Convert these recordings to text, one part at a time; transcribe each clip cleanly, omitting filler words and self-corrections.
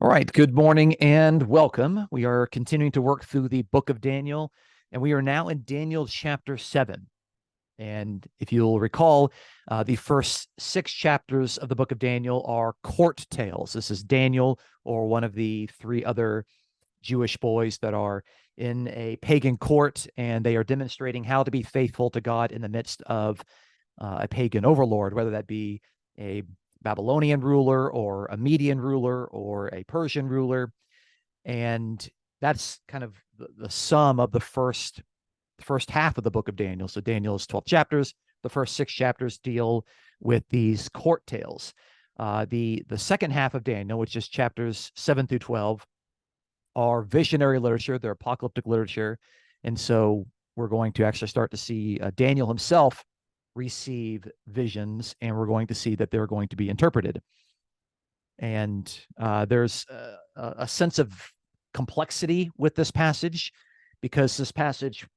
All right, good morning and welcome. We are continuing to work through the book of Daniel, and we are now in Daniel chapter 7. And if you'll recall, the first 6 chapters of the book of Daniel are court tales. This is Daniel or one of the 3 other Jewish boys that are in a pagan court, and they are demonstrating how to be faithful to God in the midst of a pagan overlord, whether that be a Babylonian ruler or a Median ruler or a Persian ruler. And that's kind of the sum of the first half of the book of Daniel. So Daniel is 12 chapters. The first 6 chapters deal with these court tales. The second half of Daniel, which is chapters 7 through 12, are visionary literature. They're apocalyptic literature. And so we're going to actually start to see Daniel himself receive visions, and we're going to see that they're going to be interpreted. And there's a sense of complexity with this passage, because this passage,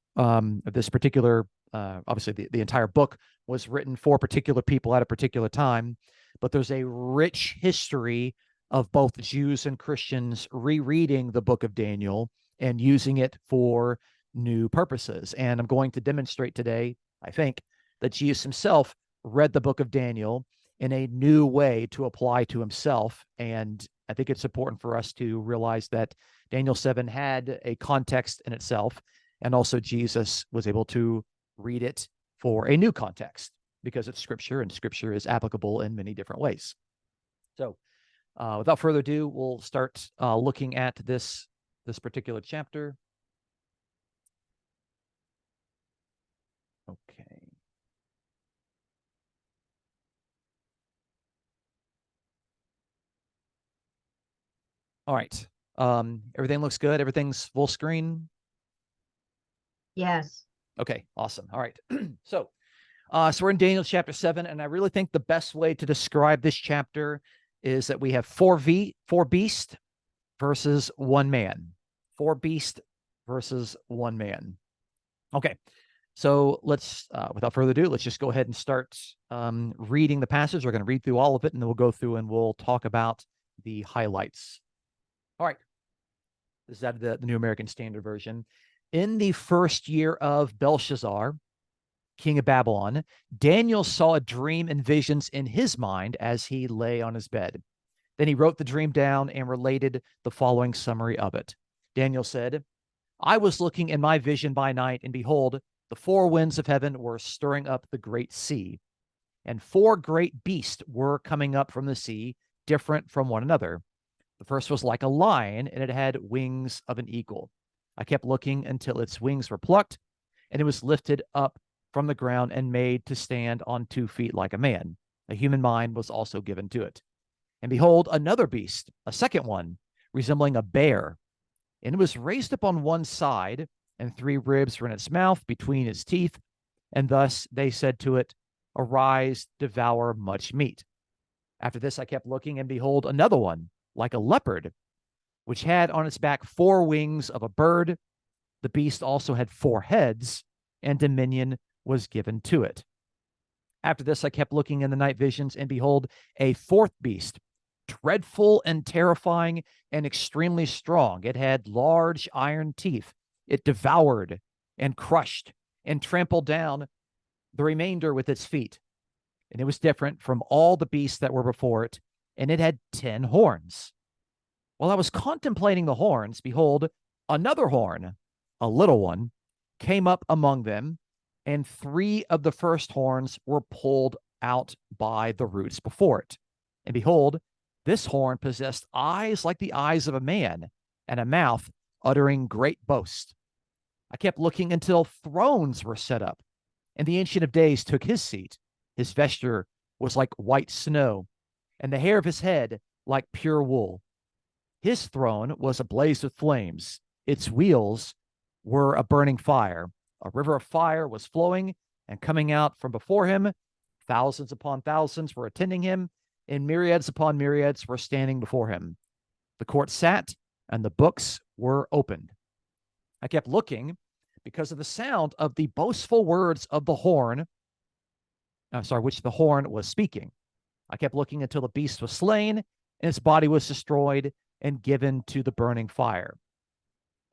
this particular, obviously the entire book was written for particular people at a particular time, but there's a rich history of both Jews and Christians rereading the book of Daniel and using it for new purposes. And I'm going to demonstrate today, I think, that Jesus himself read the book of Daniel in a new way to apply to himself. And I think it's important for us to realize that Daniel 7 had a context in itself, and also Jesus was able to read it for a new context because it's Scripture, and Scripture is applicable in many different ways. So without further ado, we'll start looking at this particular chapter. Okay. All right. Everything looks good. Everything's full screen. Yes. Okay, awesome. All right. So we're in Daniel chapter 7, and I really think the best way to describe this chapter is that we have four beasts versus one man. 4 beasts versus one man. Okay. So let's, without further ado, let's just go ahead and start reading the passage. We're going to read through all of it, and then we'll go through and we'll talk about the highlights. All right. This is out of the New American Standard Version. In the first year of Belshazzar, king of Babylon, Daniel saw a dream and visions in his mind as he lay on his bed. Then he wrote the dream down and related the following summary of it. Daniel said, I was looking in my vision by night, and behold, the 4 winds of heaven were stirring up the great sea, and 4 great beasts were coming up from the sea, different from one another. The first was like a lion, and it had wings of an eagle. I kept looking until its wings were plucked, and it was lifted up from the ground and made to stand on 2 feet like a man. A human mind was also given to it. And behold, another beast, a second one, resembling a bear, and it was raised up on one side, and 3 ribs were in its mouth between its teeth. And thus they said to it, Arise, devour much meat. After this I kept looking, and behold, another one, like a leopard, which had on its back 4 wings of a bird. The beast also had 4 heads, and dominion was given to it. After this I kept looking in the night visions, and behold, a 4th beast, dreadful and terrifying and extremely strong. It had large iron teeth. It devoured and crushed and trampled down the remainder with its feet. And it was different from all the beasts that were before it, and it had 10 horns. While I was contemplating the horns, behold, another horn, a little one, came up among them, and 3 of the first horns were pulled out by the roots before it. And behold, this horn possessed eyes like the eyes of a man, and a mouth uttering great boast. I kept looking until thrones were set up, and the Ancient of Days took his seat. His vesture was like white snow, and the hair of his head like pure wool. His throne was ablaze with flames. Its wheels were a burning fire. A river of fire was flowing and coming out from before him. Thousands upon thousands were attending him, and myriads upon myriads were standing before him. The court sat, and the books were opened. I kept looking because of the sound of the boastful words of the horn, which the horn was speaking. I kept looking until the beast was slain, and its body was destroyed, and given to the burning fire.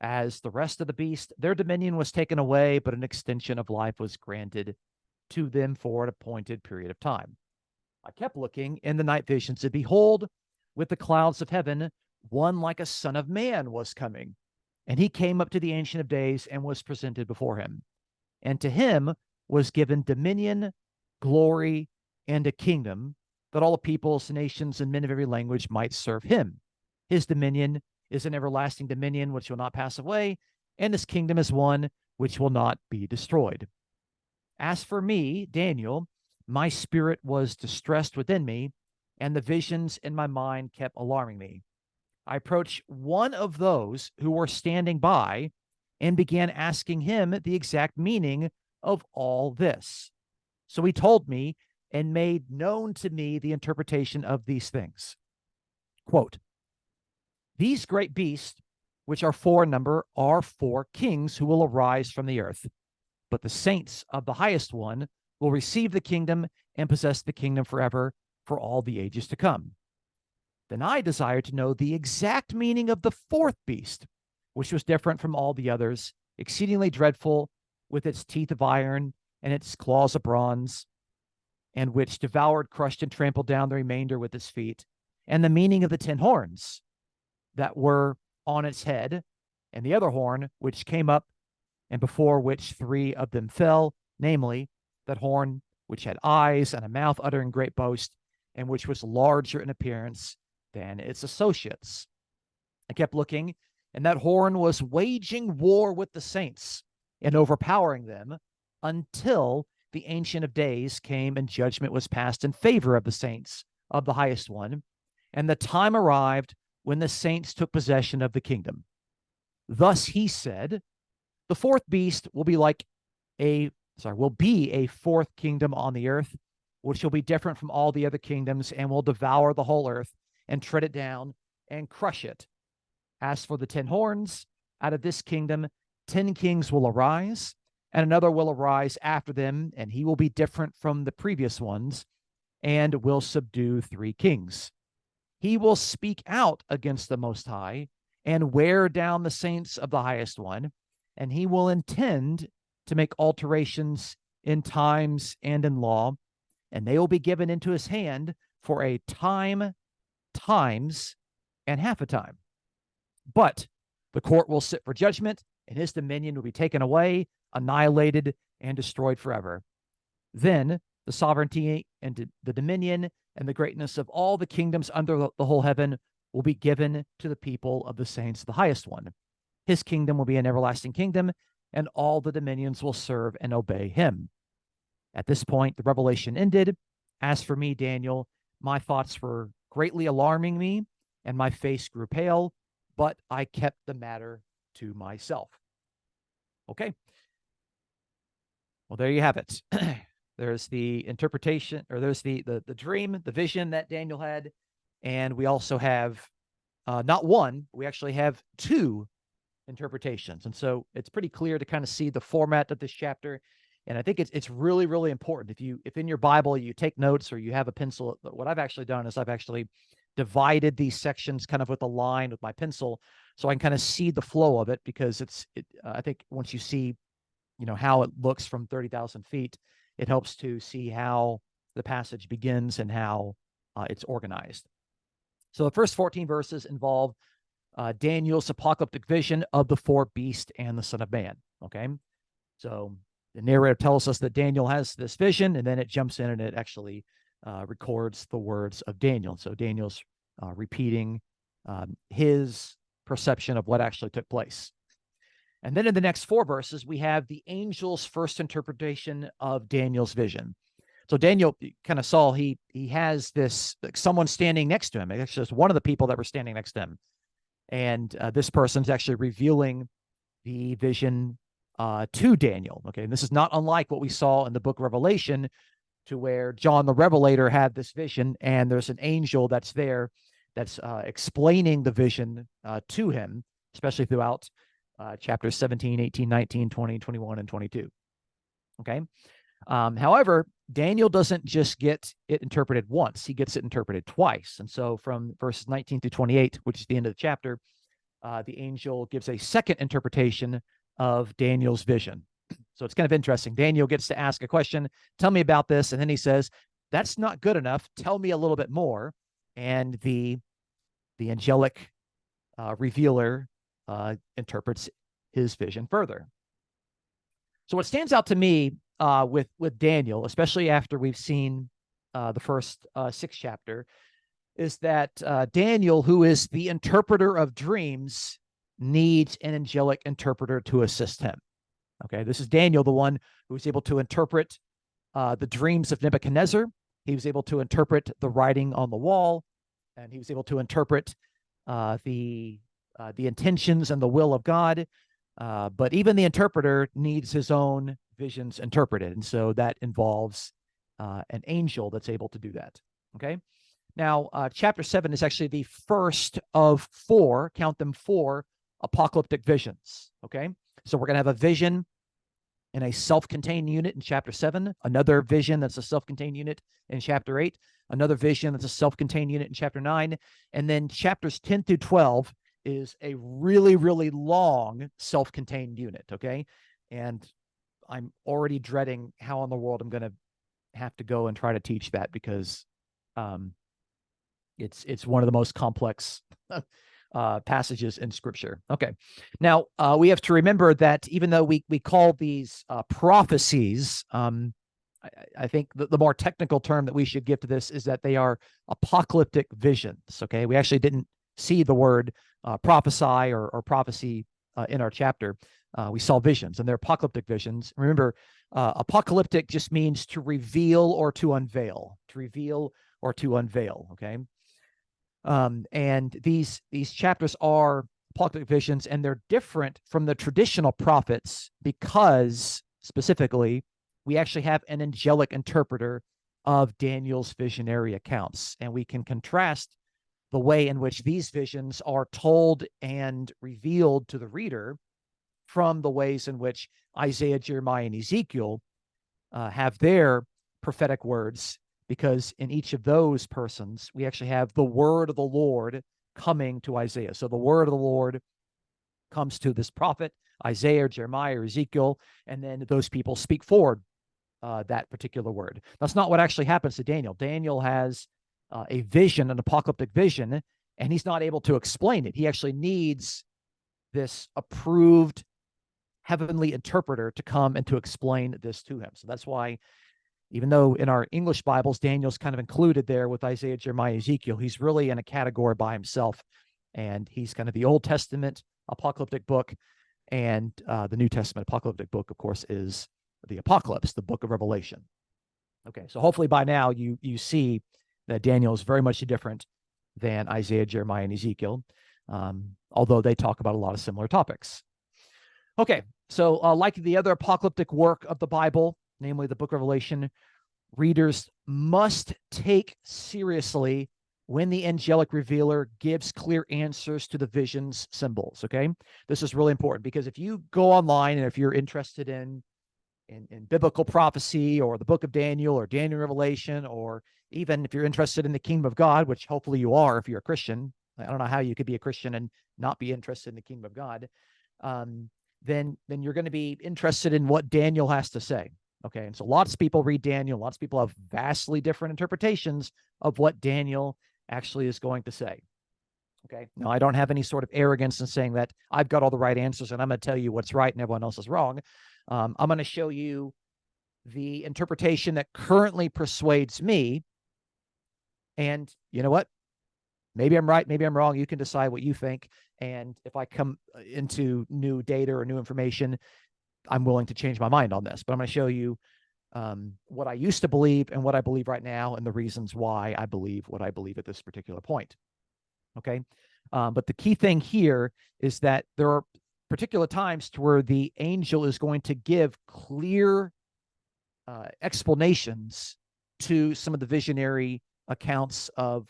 As the rest of the beast, their dominion was taken away, but an extension of life was granted to them for an appointed period of time. I kept looking in the night visions, and behold, with the clouds of heaven, one like a son of man was coming. And he came up to the Ancient of Days and was presented before him. And to him was given dominion, glory, and a kingdom, that all the peoples, nations, and men of every language might serve him. His dominion is an everlasting dominion which will not pass away, and his kingdom is one which will not be destroyed. As for me, Daniel, my spirit was distressed within me, and the visions in my mind kept alarming me. I approached one of those who were standing by and began asking him the exact meaning of all this. So he told me and made known to me the interpretation of these things. Quote, these great beasts, which are four in number, are four kings who will arise from the earth. But the saints of the highest one will receive the kingdom and possess the kingdom forever for all the ages to come. Then I desired to know the exact meaning of the fourth beast, which was different from all the others, exceedingly dreadful, with its teeth of iron and its claws of bronze, and which devoured, crushed, and trampled down the remainder with its feet, and the meaning of the 10 horns that were on its head, and the other horn which came up, and before which 3 of them fell, namely, that horn which had eyes and a mouth uttering great boast, and which was larger in appearance than its associates. I kept looking, and that horn was waging war with the saints and overpowering them until the Ancient of Days came and judgment was passed in favor of the saints of the highest one, and the time arrived when the saints took possession of the kingdom. Thus he said, the fourth beast will be a fourth kingdom on the earth, which will be different from all the other kingdoms and will devour the whole earth and tread it down and crush it. As for the 10 horns, out of this kingdom, 10 kings will arise, and another will arise after them, and he will be different from the previous ones and will subdue 3 kings. He will speak out against the Most High and wear down the saints of the highest one, and he will intend to make alterations in times and in law, and they will be given into his hand for a time, times, and half a time. But the court will sit for judgment, and his dominion will be taken away, annihilated, and destroyed forever. Then the sovereignty and the dominion and the greatness of all the kingdoms under the whole heaven will be given to the people of the saints of the highest one. His kingdom will be an everlasting kingdom, and all the dominions will serve and obey him. At this point, the revelation ended. As for me, Daniel, my thoughts were greatly alarming me, and my face grew pale, but I kept the matter to myself. Okay. Well, there you have it. There's the interpretation, or there's the dream, the vision that Daniel had. And we also have not one, we actually have 2 interpretations. And so it's pretty clear to kind of see the format of this chapter. And I think it's really, really important. If in your Bible you take notes or you have a pencil, what I've actually done is I've actually divided these sections kind of with a line with my pencil, so I can kind of see the flow of it, because I think once you see, how it looks from 30,000 feet, it helps to see how the passage begins and how it's organized. So the first 14 verses involve Daniel's apocalyptic vision of the 4 beasts and the Son of Man. Okay. So the narrator tells us that Daniel has this vision, and then it jumps in and it actually records the words of Daniel. So Daniel's repeating his perception of what actually took place. And then in the next 4 verses, we have the angel's first interpretation of Daniel's vision. So Daniel kind of saw he has this, like, someone standing next to him. Actually, it's one of the people that were standing next to him. And this person's actually revealing the vision to Daniel. Okay, and this is not unlike what we saw in the book of Revelation, to where John the Revelator had this vision, and there's an angel that's there that's explaining the vision to him, especially throughout chapters 17, 18, 19, 20, 21, and 22. Okay. However, Daniel doesn't just get it interpreted once, he gets it interpreted twice. And so from verses 19 through 28, which is the end of the chapter, the angel gives a second interpretation of Daniel's vision. So it's kind of interesting. Daniel gets to ask a question, tell me about this. And then he says, that's not good enough. Tell me a little bit more. And the angelic revealer interprets his vision further. So what stands out to me with Daniel, especially after we've seen the first 6th chapter, is that Daniel, who is the interpreter of dreams, needs an angelic interpreter to assist him. Okay, this is Daniel, the one who was able to interpret the dreams of Nebuchadnezzar. He was able to interpret the writing on the wall, and he was able to interpret the intentions and the will of God. But even the interpreter needs his own visions interpreted. And so that involves an angel that's able to do that. Okay. Now, chapter 7 is actually the first of 4, count them 4, apocalyptic visions. Okay. So we're going to have a vision in a self-contained unit in chapter 7, another vision that's a self-contained unit in chapter 8, another vision that's a self-contained unit in chapter 9, and then chapters 10 through 12 is a really, really long self-contained unit, okay? And I'm already dreading how in the world I'm going to have to go and try to teach that, because it's one of the most complex passages in Scripture. Okay, now we have to remember that even though we call these prophecies, I think the more technical term that we should give to this is that they are apocalyptic visions. Okay, we actually didn't see the word prophesy or prophecy in our chapter. We saw visions, and they're apocalyptic visions. Remember, apocalyptic just means to reveal or to unveil, okay? And these chapters are apocalyptic visions, and they're different from the traditional prophets because, specifically, we actually have an angelic interpreter of Daniel's visionary accounts, and we can contrast the way in which these visions are told and revealed to the reader from the ways in which Isaiah, Jeremiah, and Ezekiel have their prophetic words, because in each of those persons, we actually have the word of the Lord coming to Isaiah. So the word of the Lord comes to this prophet, Isaiah, Jeremiah, or Ezekiel, and then those people speak forward that particular word. That's not what actually happens to Daniel. Daniel has a vision, an apocalyptic vision, and he's not able to explain it. He actually needs this approved heavenly interpreter to come and to explain this to him. So that's why, even though in our English Bibles, Daniel's kind of included there with Isaiah, Jeremiah, Ezekiel, he's really in a category by himself. And he's kind of the Old Testament apocalyptic book. And the New Testament apocalyptic book, of course, is the Apocalypse, the book of Revelation. Okay, so hopefully by now you see that Daniel is very much different than Isaiah, Jeremiah, and Ezekiel, although they talk about a lot of similar topics. Okay, so like the other apocalyptic work of the Bible, namely the book of Revelation, readers must take seriously when the angelic revealer gives clear answers to the vision's symbols, okay? This is really important, because if you go online and if you're interested in biblical prophecy or the book of Daniel or Daniel Revelation, or even if you're interested in the kingdom of God, which hopefully you are if you're a Christian. I don't know how you could be a Christian and not be interested in the kingdom of God. Then you're going to be interested in what Daniel has to say. Okay, and so lots of people read Daniel. Lots of people have vastly different interpretations of what Daniel actually is going to say. Okay, now I don't have any sort of arrogance in saying that I've got all the right answers and I'm going to tell you what's right and everyone else is wrong. I'm going to show you the interpretation that currently persuades me. And you know what? Maybe I'm right, maybe I'm wrong. You can decide what you think. And if I come into new data or new information, I'm willing to change my mind on this. But I'm going to show you what I used to believe and what I believe right now, and the reasons why I believe what I believe at this particular point. Okay. But the key thing here is that there are particular times to where the angel is going to give clear explanations to some of the visionary accounts of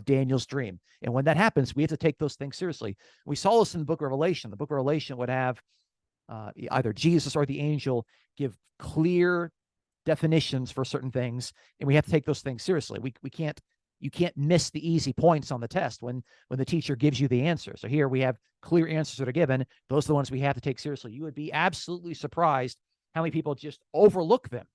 Daniel's dream. And when that happens, we have to take those things seriously. We saw this in the book of Revelation. The book of Revelation would have either Jesus or the angel give clear definitions for certain things, and we have to take those things seriously. You can't miss the easy points on the test when the teacher gives you the answer. So here we have clear answers that are given. Those are the ones we have to take seriously. You would be absolutely surprised how many people just overlook them,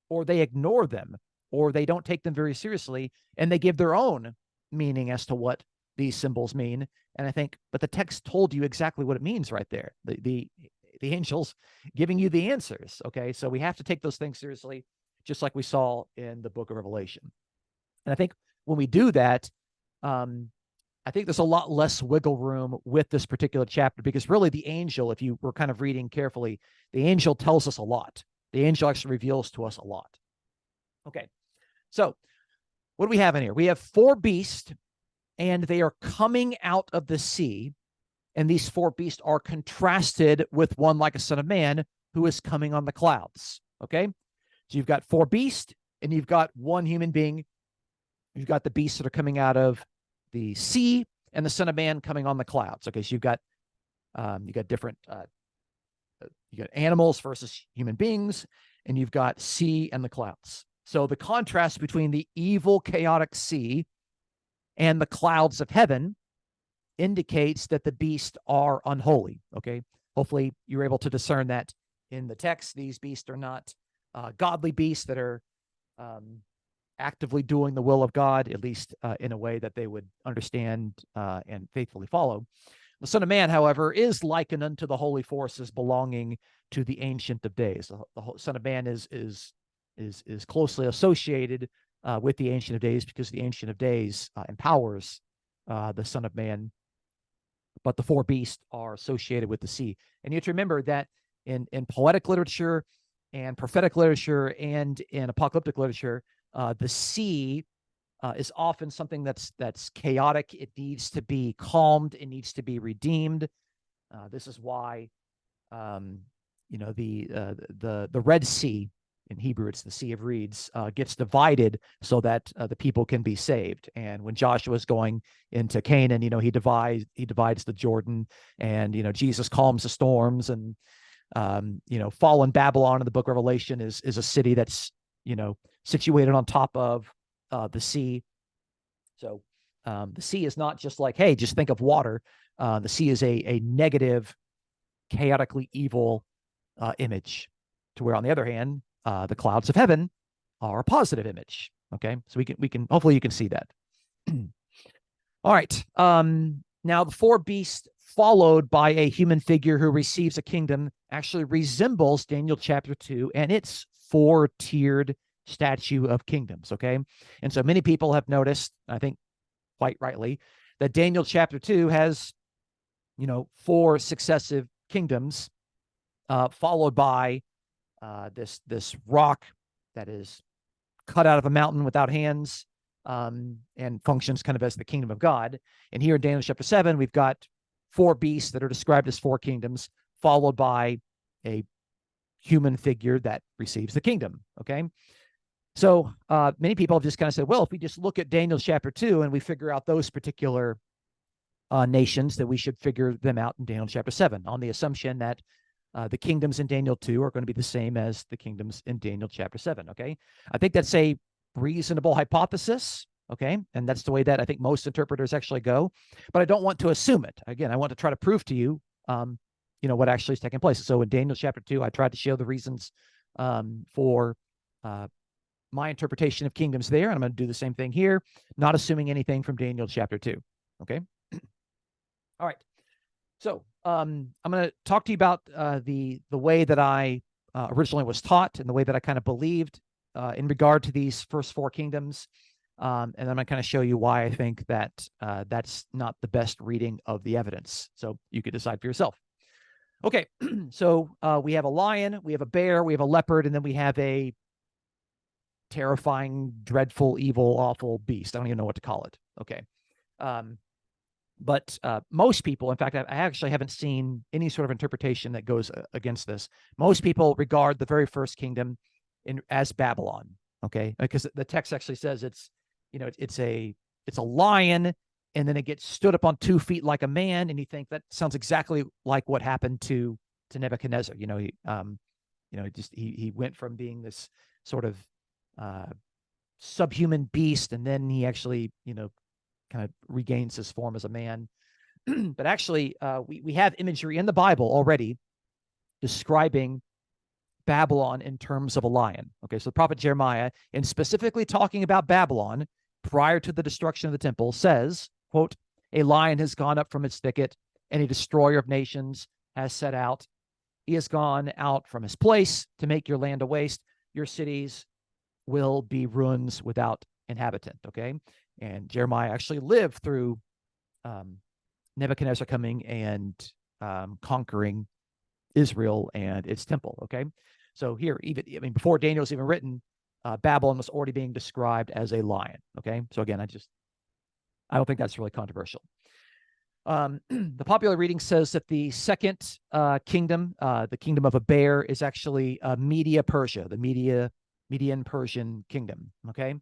or they ignore them, or they don't take them very seriously, and they give their own meaning as to what these symbols mean. And I think, but the text told you exactly what it means right there. The angels giving you the answers. Okay, so we have to take those things seriously, just like we saw in the book of Revelation. And I think when we do that, I think there's a lot less wiggle room with this particular chapter, because really the angel, if you were kind of reading carefully, the angel tells us a lot. The angel actually reveals to us a lot. Okay, so what do we have in here? We have 4 beasts, and they are coming out of the sea. And these 4 beasts are contrasted with one like a son of man who is coming on the clouds. Okay, so you've got 4 beasts, and you've got 1 human being. You've got the beasts that are coming out of the sea, and the son of man coming on the clouds. Okay, so you've got different you got animals versus human beings, and you've got sea and the clouds. So the contrast between the evil, chaotic sea and the clouds of heaven indicates that the beasts are unholy. Okay, hopefully you're able to discern that in the text. These beasts are not godly beasts that are actively doing the will of God, at least in a way that they would understand and faithfully follow. The Son of Man, however, is likened unto the holy forces belonging to the Ancient of Days. The Son of Man is closely associated with the Ancient of Days, because the Ancient of Days empowers the Son of Man. But the 4 beasts are associated with the sea. And you have to remember that in poetic literature and prophetic literature and in apocalyptic literature, the sea is often something that's chaotic. It needs to be calmed. It needs to be redeemed. This is why, the Red Sea, in Hebrew it's the Sea of Reeds, gets divided so that the people can be saved. And when Joshua is going into Canaan, he divides the Jordan, and Jesus calms the storms. And fallen Babylon in the book of Revelation is a city that's situated on top of the sea. So the sea is not just like, hey, just think of water. The sea is a negative, chaotically evil image, to where, on the other hand, the clouds of heaven are a positive image. Okay, so we can hopefully you can see that. All right. Now the 4 beasts, followed by a human figure who receives a kingdom, actually resembles Daniel chapter 2 and its 4-tiered statue of kingdoms. Okay, and so many people have noticed, I think quite rightly, that Daniel chapter 2 has 4 successive kingdoms, followed by this rock that is cut out of a mountain without hands, and functions kind of as the kingdom of God. And here in Daniel chapter 7, we've got 4 beasts that are described as 4 kingdoms, followed by a human figure that receives the kingdom. Okay, so many people have just kind of said, well, if we just look at Daniel chapter 2 and we figure out those particular nations, that we should figure them out in Daniel chapter 7, on the assumption that the kingdoms in Daniel 2 are going to be the same as the kingdoms in Daniel chapter 7. Okay, I think that's a reasonable hypothesis. Okay, and that's the way that I think most interpreters actually go. But I don't want to assume it. Again, I want to try to prove to you, what actually is taking place. So in Daniel chapter 2, I tried to show the reasons for my interpretation of kingdoms there, and I'm going to do the same thing here, not assuming anything from Daniel chapter 2. Okay. All right. So I'm going to talk to you about the way that I originally was taught, and the way that I kind of believed in regard to these first 4 kingdoms. And I'm going to kind of show you why I think that that's not the best reading of the evidence. So you could decide for yourself. Okay. So we have a lion, we have a bear, we have a leopard, and then we have a terrifying, dreadful, evil, awful beast. I don't even know what to call it. Okay. But most people, in fact, I actually haven't seen any sort of interpretation that goes against this. Most people regard the very first kingdom as Babylon. Okay, because the text actually says it's a lion, and then it gets stood up on 2 feet like a man, and you think that sounds exactly like what happened to Nebuchadnezzar. He went from being this sort of subhuman beast, and then he actually, kind of regains his form as a man. But actually, we have imagery in the Bible already describing Babylon in terms of a lion. Okay, so the prophet Jeremiah, in specifically talking about Babylon prior to the destruction of the temple, says, quote, "A lion has gone up from its thicket, and a destroyer of nations has set out. He has gone out from his place to make your land a waste. Your cities will be ruins without inhabitant." Okay, and Jeremiah actually lived through Nebuchadnezzar coming and conquering Israel and its temple. Okay, so here, before Daniel's even written, Babylon was already being described as a lion. Okay, so again, I don't think that's really controversial. The popular reading says that the second kingdom, the kingdom of a bear, is actually Media Persia, the Median Persian kingdom. Okay,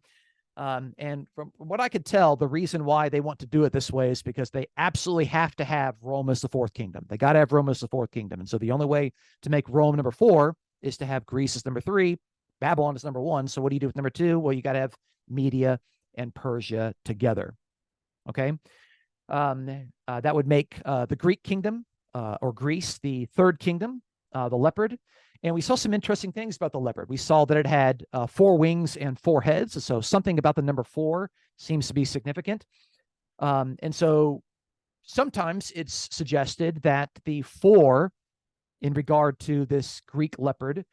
and from what I could tell, the reason why they want to do it this way is because they absolutely have to have Rome as the fourth kingdom. They got to have Rome as the fourth kingdom, and so the only way to make Rome number 4 is to have Greece as number 3, Babylon is number 1. So what do you do with number 2? Well, you got to have Media and Persia together. Okay, that would make the Greek kingdom or Greece the third kingdom, the leopard. And we saw some interesting things about the leopard. We saw that it had 4 wings and 4 heads. So something about the number 4 seems to be significant. And so sometimes it's suggested that the 4, in regard to this Greek leopard,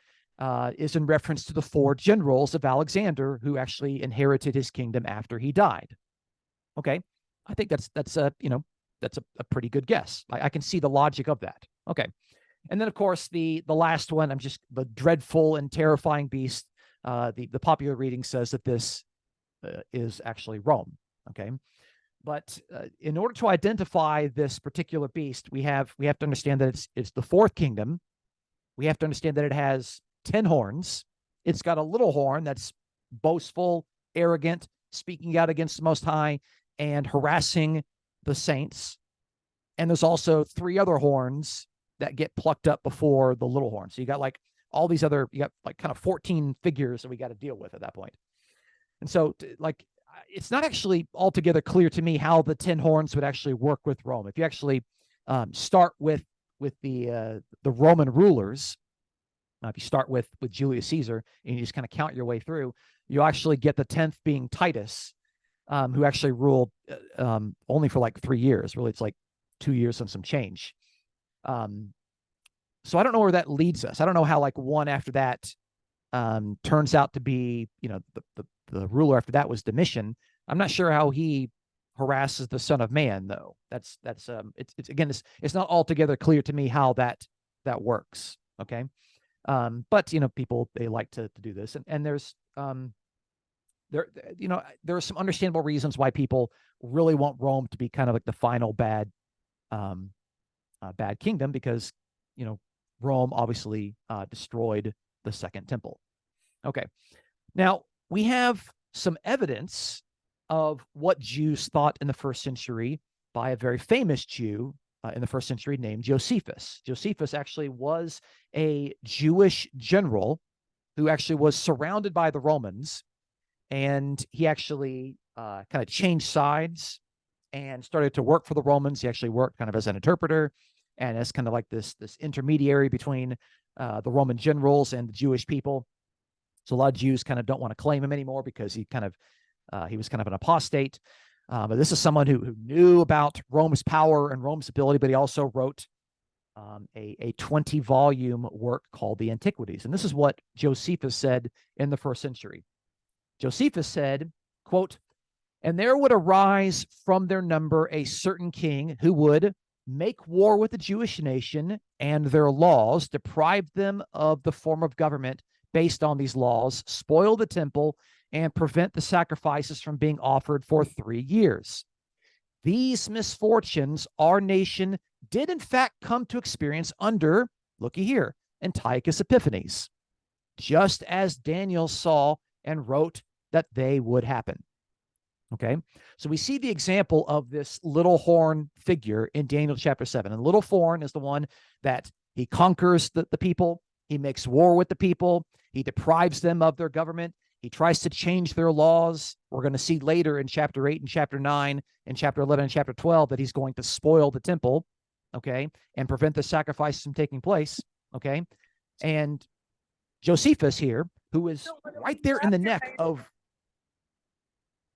is in reference to the 4 generals of Alexander who actually inherited his kingdom after he died. Okay, I think that's a pretty good guess. I can see the logic of that. Okay. And then, of course, the last one, the dreadful and terrifying beast. The popular reading says that this is actually Rome. Okay, but in order to identify this particular beast, we have to understand that it's the fourth kingdom. We have to understand that it has 10 horns. It's got a little horn that's boastful, arrogant, speaking out against the Most High, and harassing the saints. And there's also 3 other horns that get plucked up before the little horn. So you got like all these other, you got like kind of 14 figures that we got to deal with at that point. And so like, it's not actually altogether clear to me how the 10 horns would actually work with Rome. If you actually start with the Roman rulers, if you start with Julius Caesar and you just kind of count your way through, you actually get the 10th being Titus, who actually ruled only for like 3 years. Really, it's like 2 years and some change. So I don't know where that leads us. I don't know how like one after that turns out to be, the ruler after that was Domitian. I'm not sure how he harasses the Son of Man, though. It's again, it's not altogether clear to me how that works. Okay. But people, they like to do this, and there's there are some understandable reasons why people really want Rome to be kind of like the final bad kingdom, because Rome obviously destroyed the Second Temple. Okay, now we have some evidence of what Jews thought in the first century by a very famous Jew in the first century named Josephus. Josephus actually was a Jewish general who actually was surrounded by the Romans, and he actually kind of changed sides and started to work for the Romans. He actually worked kind of as an interpreter and as kind of like this intermediary between the Roman generals and the Jewish people. So a lot of Jews kind of don't want to claim him anymore because he was kind of an apostate. But this is someone who knew about Rome's power and Rome's ability, but he also wrote a 20-volume work called the Antiquities. And this is what Josephus said in the first century. Josephus said, quote, "And there would arise from their number a certain king who would make war with the Jewish nation and their laws, deprive them of the form of government based on these laws, spoil the temple, and prevent the sacrifices from being offered for 3 years. These misfortunes our nation did in fact come to experience under, looky here, Antiochus Epiphanes, just as Daniel saw and wrote that they would happen." Okay, so we see the example of this little horn figure in Daniel chapter 7. And little horn is the one that he conquers the people. He makes war with the people. He deprives them of their government. He tries to change their laws. We're going to see later in chapter 8 and chapter 9 and chapter 11 and chapter 12 that he's going to spoil the temple, okay, and prevent the sacrifice from taking place, okay? And Josephus here, who is right there in the neck of...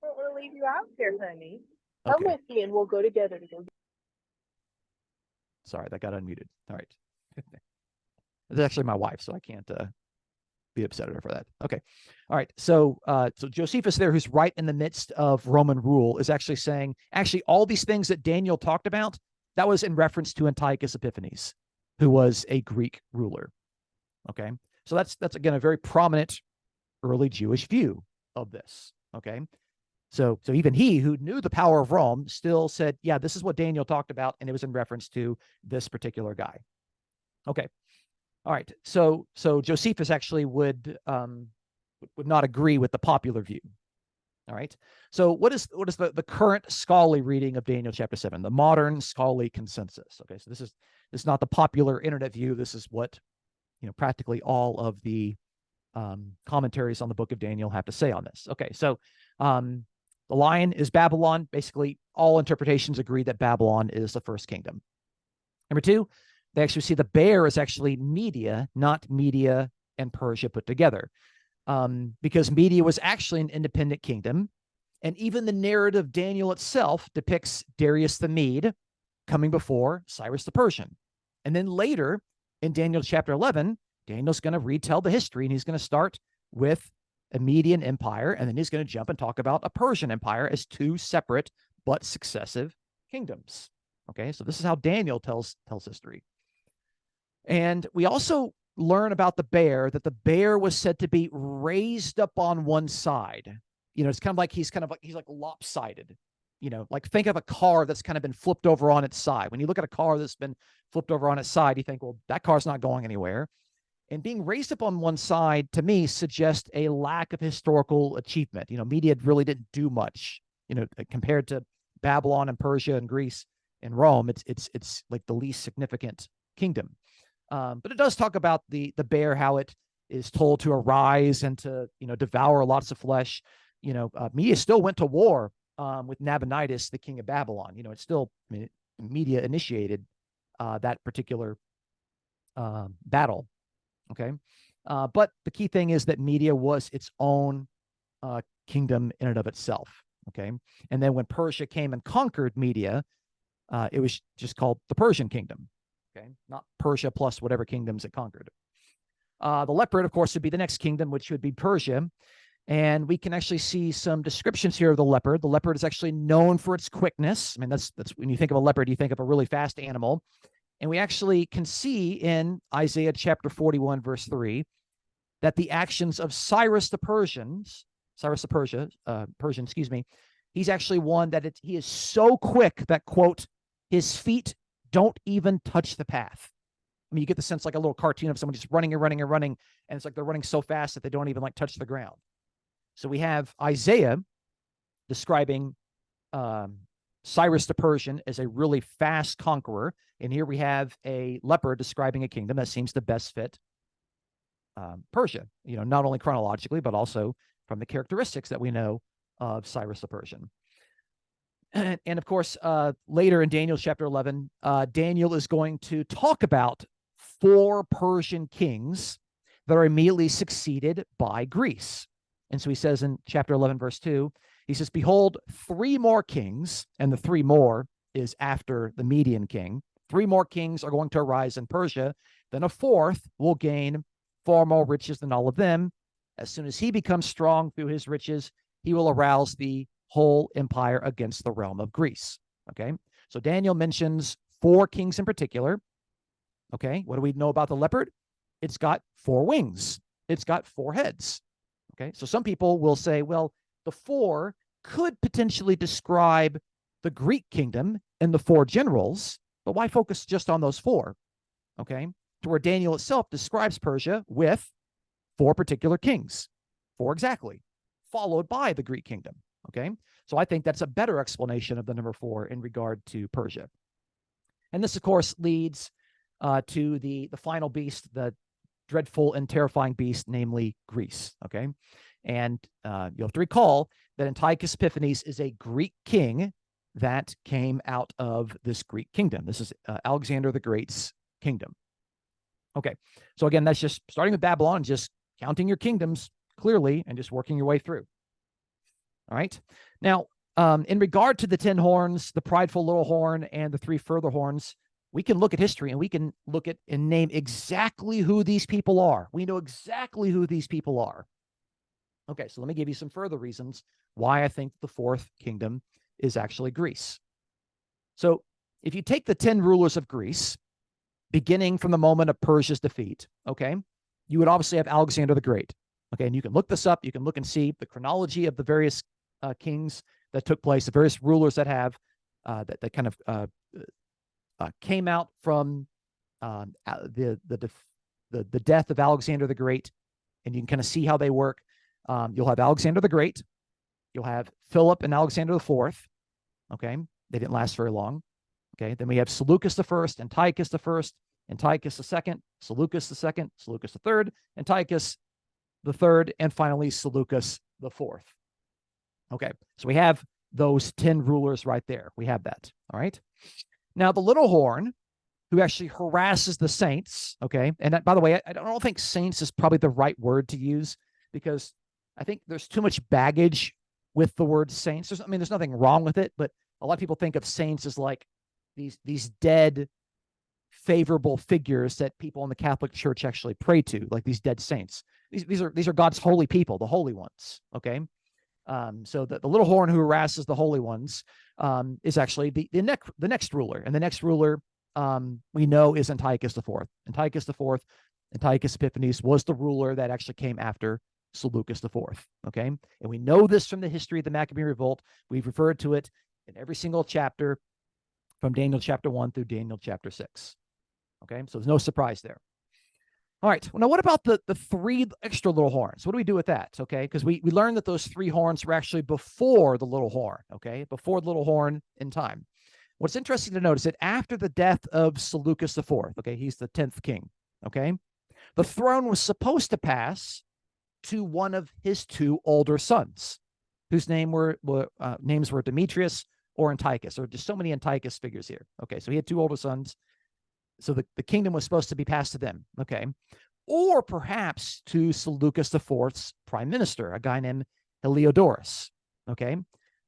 I don't want to leave you out here, honey. Come with me and we'll go together to go. Sorry, that got unmuted. All right. It's actually my wife, so I can't be upset at her for that. Okay. All right. So Josephus there, who's right in the midst of Roman rule, is actually saying, actually, all these things that Daniel talked about, that was in reference to Antiochus Epiphanes, who was a Greek ruler. Okay. So that's again a very prominent early Jewish view of this. Okay. So even he, who knew the power of Rome, still said, yeah, this is what Daniel talked about, and it was in reference to this particular guy. Okay. All right. So Josephus actually would not agree with the popular view. All right. So what is the current scholarly reading of Daniel chapter 7, the modern scholarly consensus? Okay. So this is not the popular internet view. This is what, practically all of the commentaries on the book of Daniel have to say on this. Okay. So the lion is Babylon. Basically, all interpretations agree that Babylon is the first kingdom. Number two, they actually see the bear is actually Media, not Media and Persia put together, because Media was actually an independent kingdom. And even the narrative Daniel itself depicts Darius the Mede coming before Cyrus the Persian. And then later in Daniel chapter 11, Daniel's going to retell the history, and he's going to start with a Median empire, and then he's going to jump and talk about a Persian empire as two separate but successive kingdoms. Okay, so this is how Daniel tells history. And we also learn about the bear, that the bear was said to be raised up on one side. It's kind of like he's like lopsided. Like think of a car that's kind of been flipped over on its side. When you look at a car that's been flipped over on its side, you think, well, that car's not going anywhere. And being raised up on one side, to me, suggests a lack of historical achievement. Media really didn't do much, compared to Babylon and Persia and Greece and Rome. It's like the least significant kingdom. But it does talk about the bear, how it is told to arise and to, devour lots of flesh. Media still went to war with Nabonidus, the king of Babylon. It's still, Media initiated that particular battle. Okay. But the key thing is that Media was its own kingdom in and of itself. Okay. And then when Persia came and conquered Media, it was just called the Persian kingdom. Okay. Not Persia plus whatever kingdoms it conquered. The leopard, of course, would be the next kingdom, which would be Persia. And we can actually see some descriptions here of the leopard. The leopard is actually known for its quickness. That's when you think of a leopard, you think of a really fast animal. And we actually can see in Isaiah chapter 41, verse 3, that the actions of Cyrus the Persian, he's actually one that he is so quick that, quote, his feet don't even touch the path. You get the sense like a little cartoon of someone just running and running and running, and it's like they're running so fast that they don't even touch the ground. So we have Isaiah describing Cyrus the Persian as a really fast conqueror. And here we have a leopard describing a kingdom that seems to best fit Persia, not only chronologically, but also from the characteristics that we know of Cyrus the Persian. And of course, later in Daniel chapter 11, Daniel is going to talk about 4 Persian kings that are immediately succeeded by Greece. And so he says in chapter 11, verse 2, he says, behold, 3 more kings, and the 3 more is after the Median king. 3 more kings are going to arise in Persia. Then a 4th will gain far more riches than all of them. As soon as he becomes strong through his riches, he will arouse the whole empire against the realm of Greece. Okay. So Daniel mentions 4 kings in particular. Okay. What do we know about the leopard? It's got 4 wings. It's got 4 heads. Okay. So some people will say, well, the 4 could potentially describe the Greek kingdom and the 4 generals, but why focus just on those 4? Okay. To where Daniel itself describes Persia with 4 particular kings, 4 exactly, followed by the Greek kingdom. Okay. So I think that's a better explanation of the number 4 in regard to Persia. And this, of course, leads to the final beast, the dreadful and terrifying beast, namely Greece. Okay. And you have to recall that Antiochus Epiphanes is a Greek king that came out of this Greek kingdom. This is Alexander the Great's kingdom. Okay. So again, that's just starting with Babylon, just counting your kingdoms clearly and just working your way through. All right. Now, in regard to the 10 horns, the prideful little horn, and the 3 further horns, we can look at history and we can look at and name exactly who these people are. We know exactly who these people are. Okay, so let me give you some further reasons why I think the 4th kingdom is actually Greece. So if you take the 10 rulers of Greece, beginning from the moment of Persia's defeat, okay, you would obviously have Alexander the Great. Okay, and you can look this up. You can look and see the chronology of the various kings that took place, the various rulers that have that kind of came out from the death of Alexander the Great, and you can kind of see how they work. You'll have Alexander the Great. You'll have Philip and Alexander the Fourth. Okay, they didn't last very long. Okay, then we have Seleucus the First, Antiochus the First, Antiochus the Second, Seleucus the Second, Seleucus the Third, Antiochus the Third, and finally Seleucus the Fourth. Okay, so we have those 10 rulers right there. We have that. All right. Now the little horn, who actually harasses the saints. Okay, and that, by the way, I don't think saints is probably the right word to use, because I think there's too much baggage with the word saints. There's nothing wrong with it, but a lot of people think of saints as like these dead, favorable figures that people in the Catholic Church actually pray to, like these dead saints. These are God's holy people, the holy ones. Okay, so the little horn who harasses the holy ones is actually the next ruler, and the next ruler we know is Antiochus the Fourth. Antiochus the Fourth, Antiochus Epiphanes, was the ruler that actually came after Seleucus the Fourth. Okay, and we know this from the history of the Maccabean Revolt. We've referred to it in every single chapter from Daniel chapter 1 through Daniel chapter 6. Okay, so there's no surprise there. All right, well, now what about the 3 extra little horns? What do we do with that? Okay, because we learned that those 3 horns were actually before the little horn. Okay, before the little horn in time. What's interesting to notice that after the death of Seleucus the Fourth, okay, he's the 10th king. Okay, the throne was supposed to pass to one of his 2 older sons, whose names were Demetrius or Antiochus. There are just so many Antiochus figures here. Okay, so he had 2 older sons. So the kingdom was supposed to be passed to them. Okay, or perhaps to Seleucus the Fourth's prime minister, a guy named Heliodorus. Okay,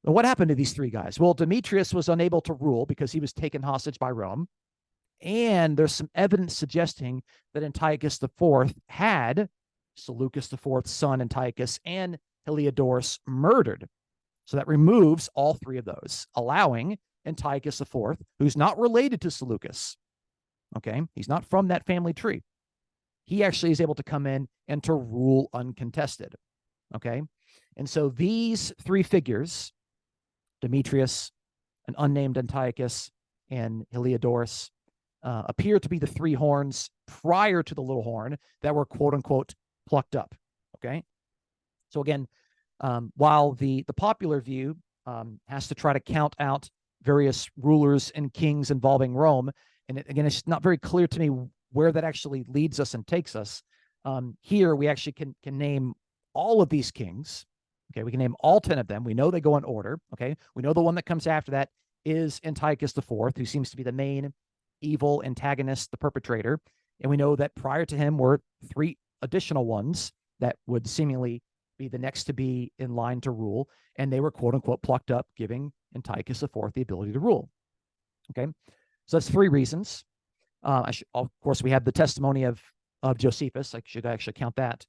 well, what happened to these 3 guys? Well, Demetrius was unable to rule because he was taken hostage by Rome. And there's some evidence suggesting that Antiochus the Fourth had Seleucus the Fourth's son Antiochus and Heliodorus murdered. So that removes all 3 of those, allowing Antiochus the Fourth, who's not related to Seleucus. Okay, he's not from that family tree. He actually is able to come in and to rule uncontested. Okay, and so these 3 figures, Demetrius, an unnamed Antiochus, and Heliodorus, appear to be the 3 horns prior to the little horn that were quote unquote plucked up. Okay, so again, while the popular view has to try to count out various rulers and kings involving Rome, and again, it's not very clear to me where that actually leads us and takes us. Here, we actually can name all of these kings. Okay, we can name all 10 of them. We know they go in order. Okay, we know the one that comes after that is Antiochus the Fourth, who seems to be the main evil antagonist, the perpetrator. And we know that prior to him were 3 additional ones that would seemingly be the next to be in line to rule, and they were quote unquote plucked up, giving Antiochus the Fourth the ability to rule. Okay, so that's 3 reasons. Of course, we have the testimony of Josephus. I should actually count that.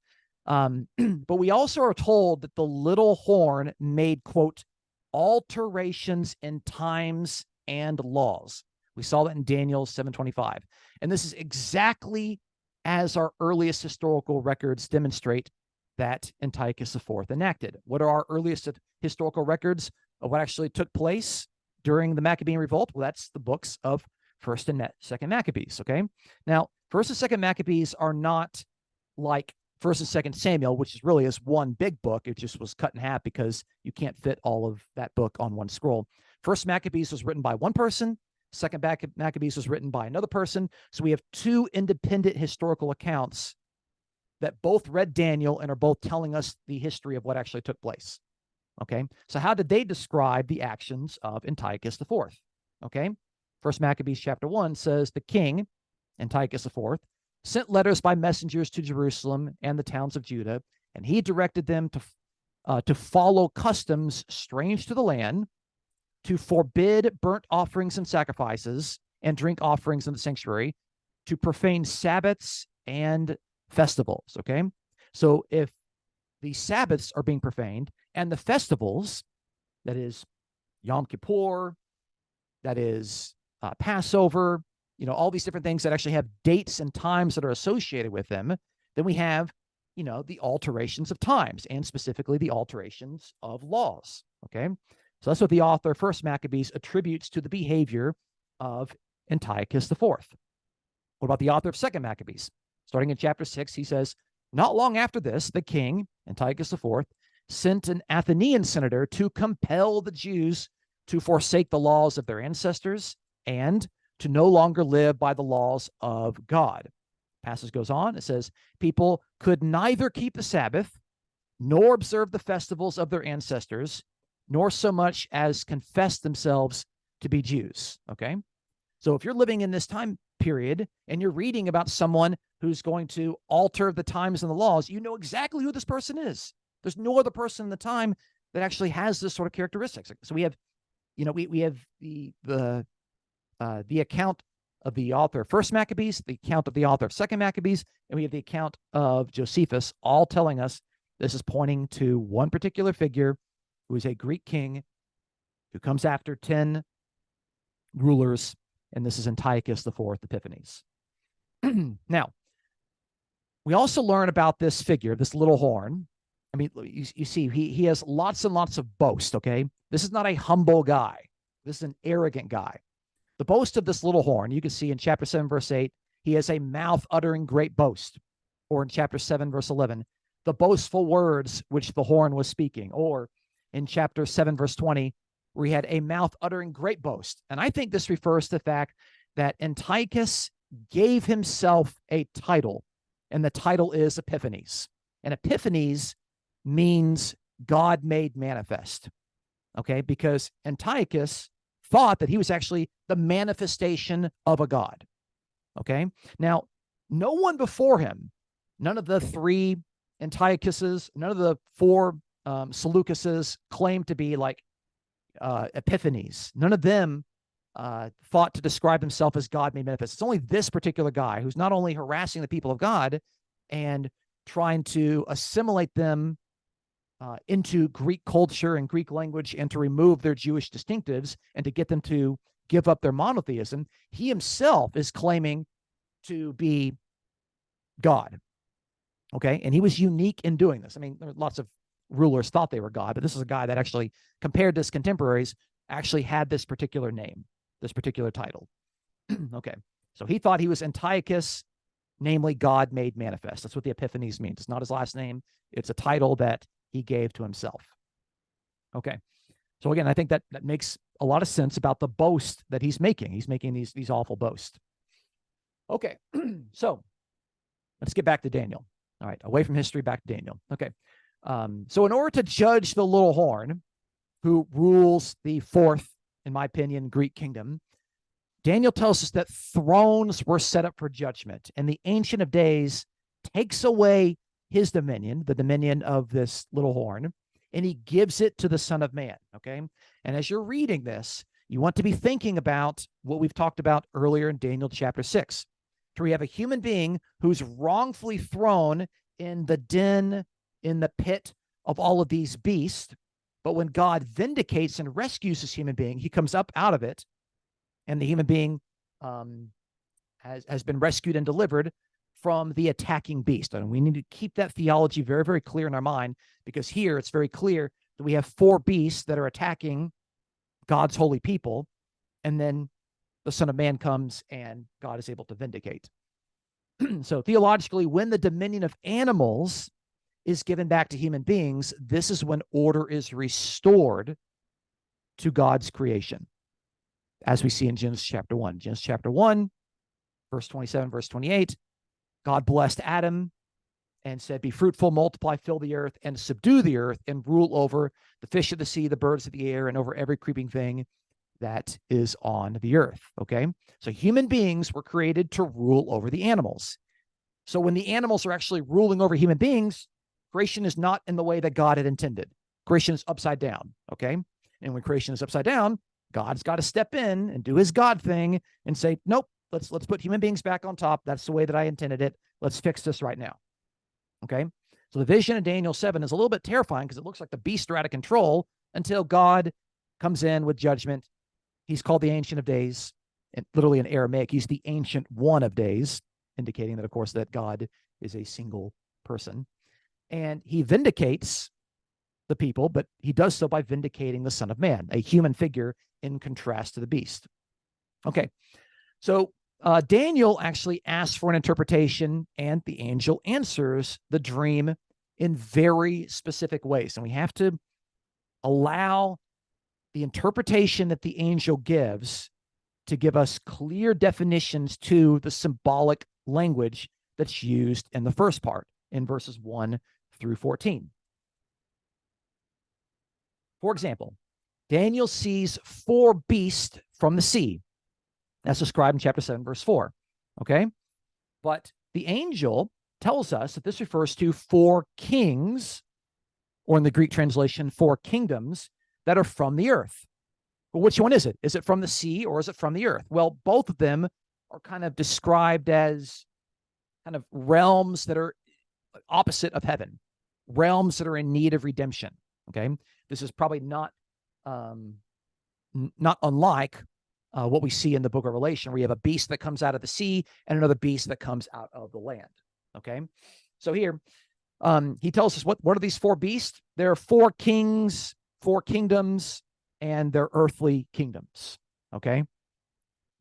But we also are told that the little horn made, quote, alterations in times and laws. We saw that in Daniel 7:25. And this is exactly as our earliest historical records demonstrate that Antiochus IV enacted. What are our earliest historical records of what actually took place during the Maccabean Revolt? Well, that's the books of 1st and 2nd Maccabees, okay? Now, 1st and 2nd Maccabees are not like 1st and 2nd Samuel, which is really is one big book. It just was cut in half because you can't fit all of that book on one scroll. 1st Maccabees was written by one person. 2nd Maccabees was written by another person. So we have 2 independent historical accounts that both read Daniel and are both telling us the history of what actually took place. Okay, so how did they describe the actions of Antiochus IV? Okay, First Maccabees chapter 1 says the king, Antiochus IV, sent letters by messengers to Jerusalem and the towns of Judah, and he directed them to follow customs strange to the land, to forbid burnt offerings and sacrifices, and drink offerings in the sanctuary, to profane Sabbaths and festivals. Okay, so if the Sabbaths are being profaned and the festivals, that is Yom Kippur, that is Passover, all these different things that actually have dates and times that are associated with them, then we have, the alterations of times, and specifically the alterations of laws. Okay, so that's what the author, First Maccabees, attributes to the behavior of Antiochus IV. What about the author of Second Maccabees? Starting in chapter 6, he says, not long after this, the king, Antiochus IV, sent an Athenian senator to compel the Jews to forsake the laws of their ancestors and to no longer live by the laws of God. Passage goes on. It says, people could neither keep the Sabbath nor observe the festivals of their ancestors, nor so much as confess themselves to be Jews. Okay, so if you're living in this time period and you're reading about someone who's going to alter the times and the laws, you know exactly who this person is. There's no other person in the time that actually has this sort of characteristics. So we have, we have the account of the author of First Maccabees, the account of the author of Second Maccabees, and we have the account of Josephus, all telling us this is pointing to one particular figure who is a Greek king who comes after 10 rulers, and this is Antiochus IV Epiphanes. Now, we also learn about this figure, this little horn. I mean, you see, he has lots and lots of boast, okay? This is not a humble guy. This is an arrogant guy. The boast of this little horn, you can see in chapter 7, verse 8, he has a mouth uttering great boast. Or in chapter 7, verse 11, the boastful words which the horn was speaking. Or in chapter 7, verse 20, where he had a mouth uttering great boast. And I think this refers to the fact that Antiochus gave himself a title, and the title is Epiphanes. And Epiphanes means God made manifest. Okay, because Antiochus thought that he was actually the manifestation of a God. Okay, now no one before him, none of the three Antiochuses, none of the four Seleucuses claimed to be like Epiphanes. None of them thought to describe himself as God made manifest. It's only this particular guy who's not only harassing the people of God and trying to assimilate them into Greek culture and Greek language and to remove their Jewish distinctives and to get them to give up their monotheism. He himself is claiming to be God. Okay, and he was unique in doing this. I mean, there were lots of rulers thought they were God, but this is a guy that actually, compared to his contemporaries, actually had this particular name, this particular title. Okay, so he thought he was Antiochus, namely God made manifest. That's what the Epiphanes means. It's not his last name. It's a title that he gave to himself. Okay, so again, I think that makes a lot of sense about the boast that he's making. He's making these awful boasts. Okay, so let's get back to Daniel. All right, away from history, back to Daniel. Okay, so in order to judge the little horn, who rules the fourth, in my opinion, Greek kingdom, Daniel tells us that thrones were set up for judgment, and the Ancient of Days takes away his dominion, the dominion of this little horn, and he gives it to the Son of Man. Okay, and as you're reading this, you want to be thinking about what we've talked about earlier in Daniel chapter 6. So we have a human being who's wrongfully thrown in the den, in the pit of all of these beasts. But when God vindicates and rescues this human being, he comes up out of it, and the human being has been rescued and delivered from the attacking beast. And we need to keep that theology very, very clear in our mind, because here it's very clear that we have four beasts that are attacking God's holy people, and then the Son of Man comes and God is able to vindicate. So theologically, when the dominion of animals is given back to human beings, this is when order is restored to God's creation, as we see in Genesis chapter 1. Genesis chapter 1, verse 27, verse 28, God blessed Adam and said, be fruitful, multiply, fill the earth, and subdue the earth, and rule over the fish of the sea, the birds of the air, and over every creeping thing that is on the earth. Okay. So human beings were created to rule over the animals. So when the animals are actually ruling over human beings, creation is not in the way that God had intended. Creation is upside down. Okay. And when creation is upside down, God's got to step in and do his God thing and say, nope, let's put human beings back on top. That's the way that I intended it. Let's fix this right now. Okay. So the vision in Daniel 7 is a little bit terrifying because it looks like the beasts are out of control until God comes in with judgment. He's called the Ancient of Days, and literally in Aramaic, he's the Ancient One of Days, indicating that, of course, that God is a single person. And he vindicates the people, but he does so by vindicating the Son of Man, a human figure in contrast to the beast. Okay, so Daniel actually asks for an interpretation, and the angel answers the dream in very specific ways. And we have to allow the interpretation that the angel gives to give us clear definitions to the symbolic language that's used in the first part, in verses 1 through 14. For example, Daniel sees 4 beasts from the sea. That's described in chapter 7, verse 4. Okay? But the angel tells us that this refers to 4 kings, or in the Greek translation, 4 kingdoms that are from the earth. Well, which one is it? Is it from the sea or is it from the earth? Well, both of them are kind of described as kind of realms that are opposite of heaven, realms that are in need of redemption. Okay? This is probably not unlike what we see in the book of Revelation, where you have a beast that comes out of the sea and another beast that comes out of the land. Okay, so here he tells us what are these 4 beasts? There are 4 kings, 4 kingdoms, and they're earthly kingdoms. Okay,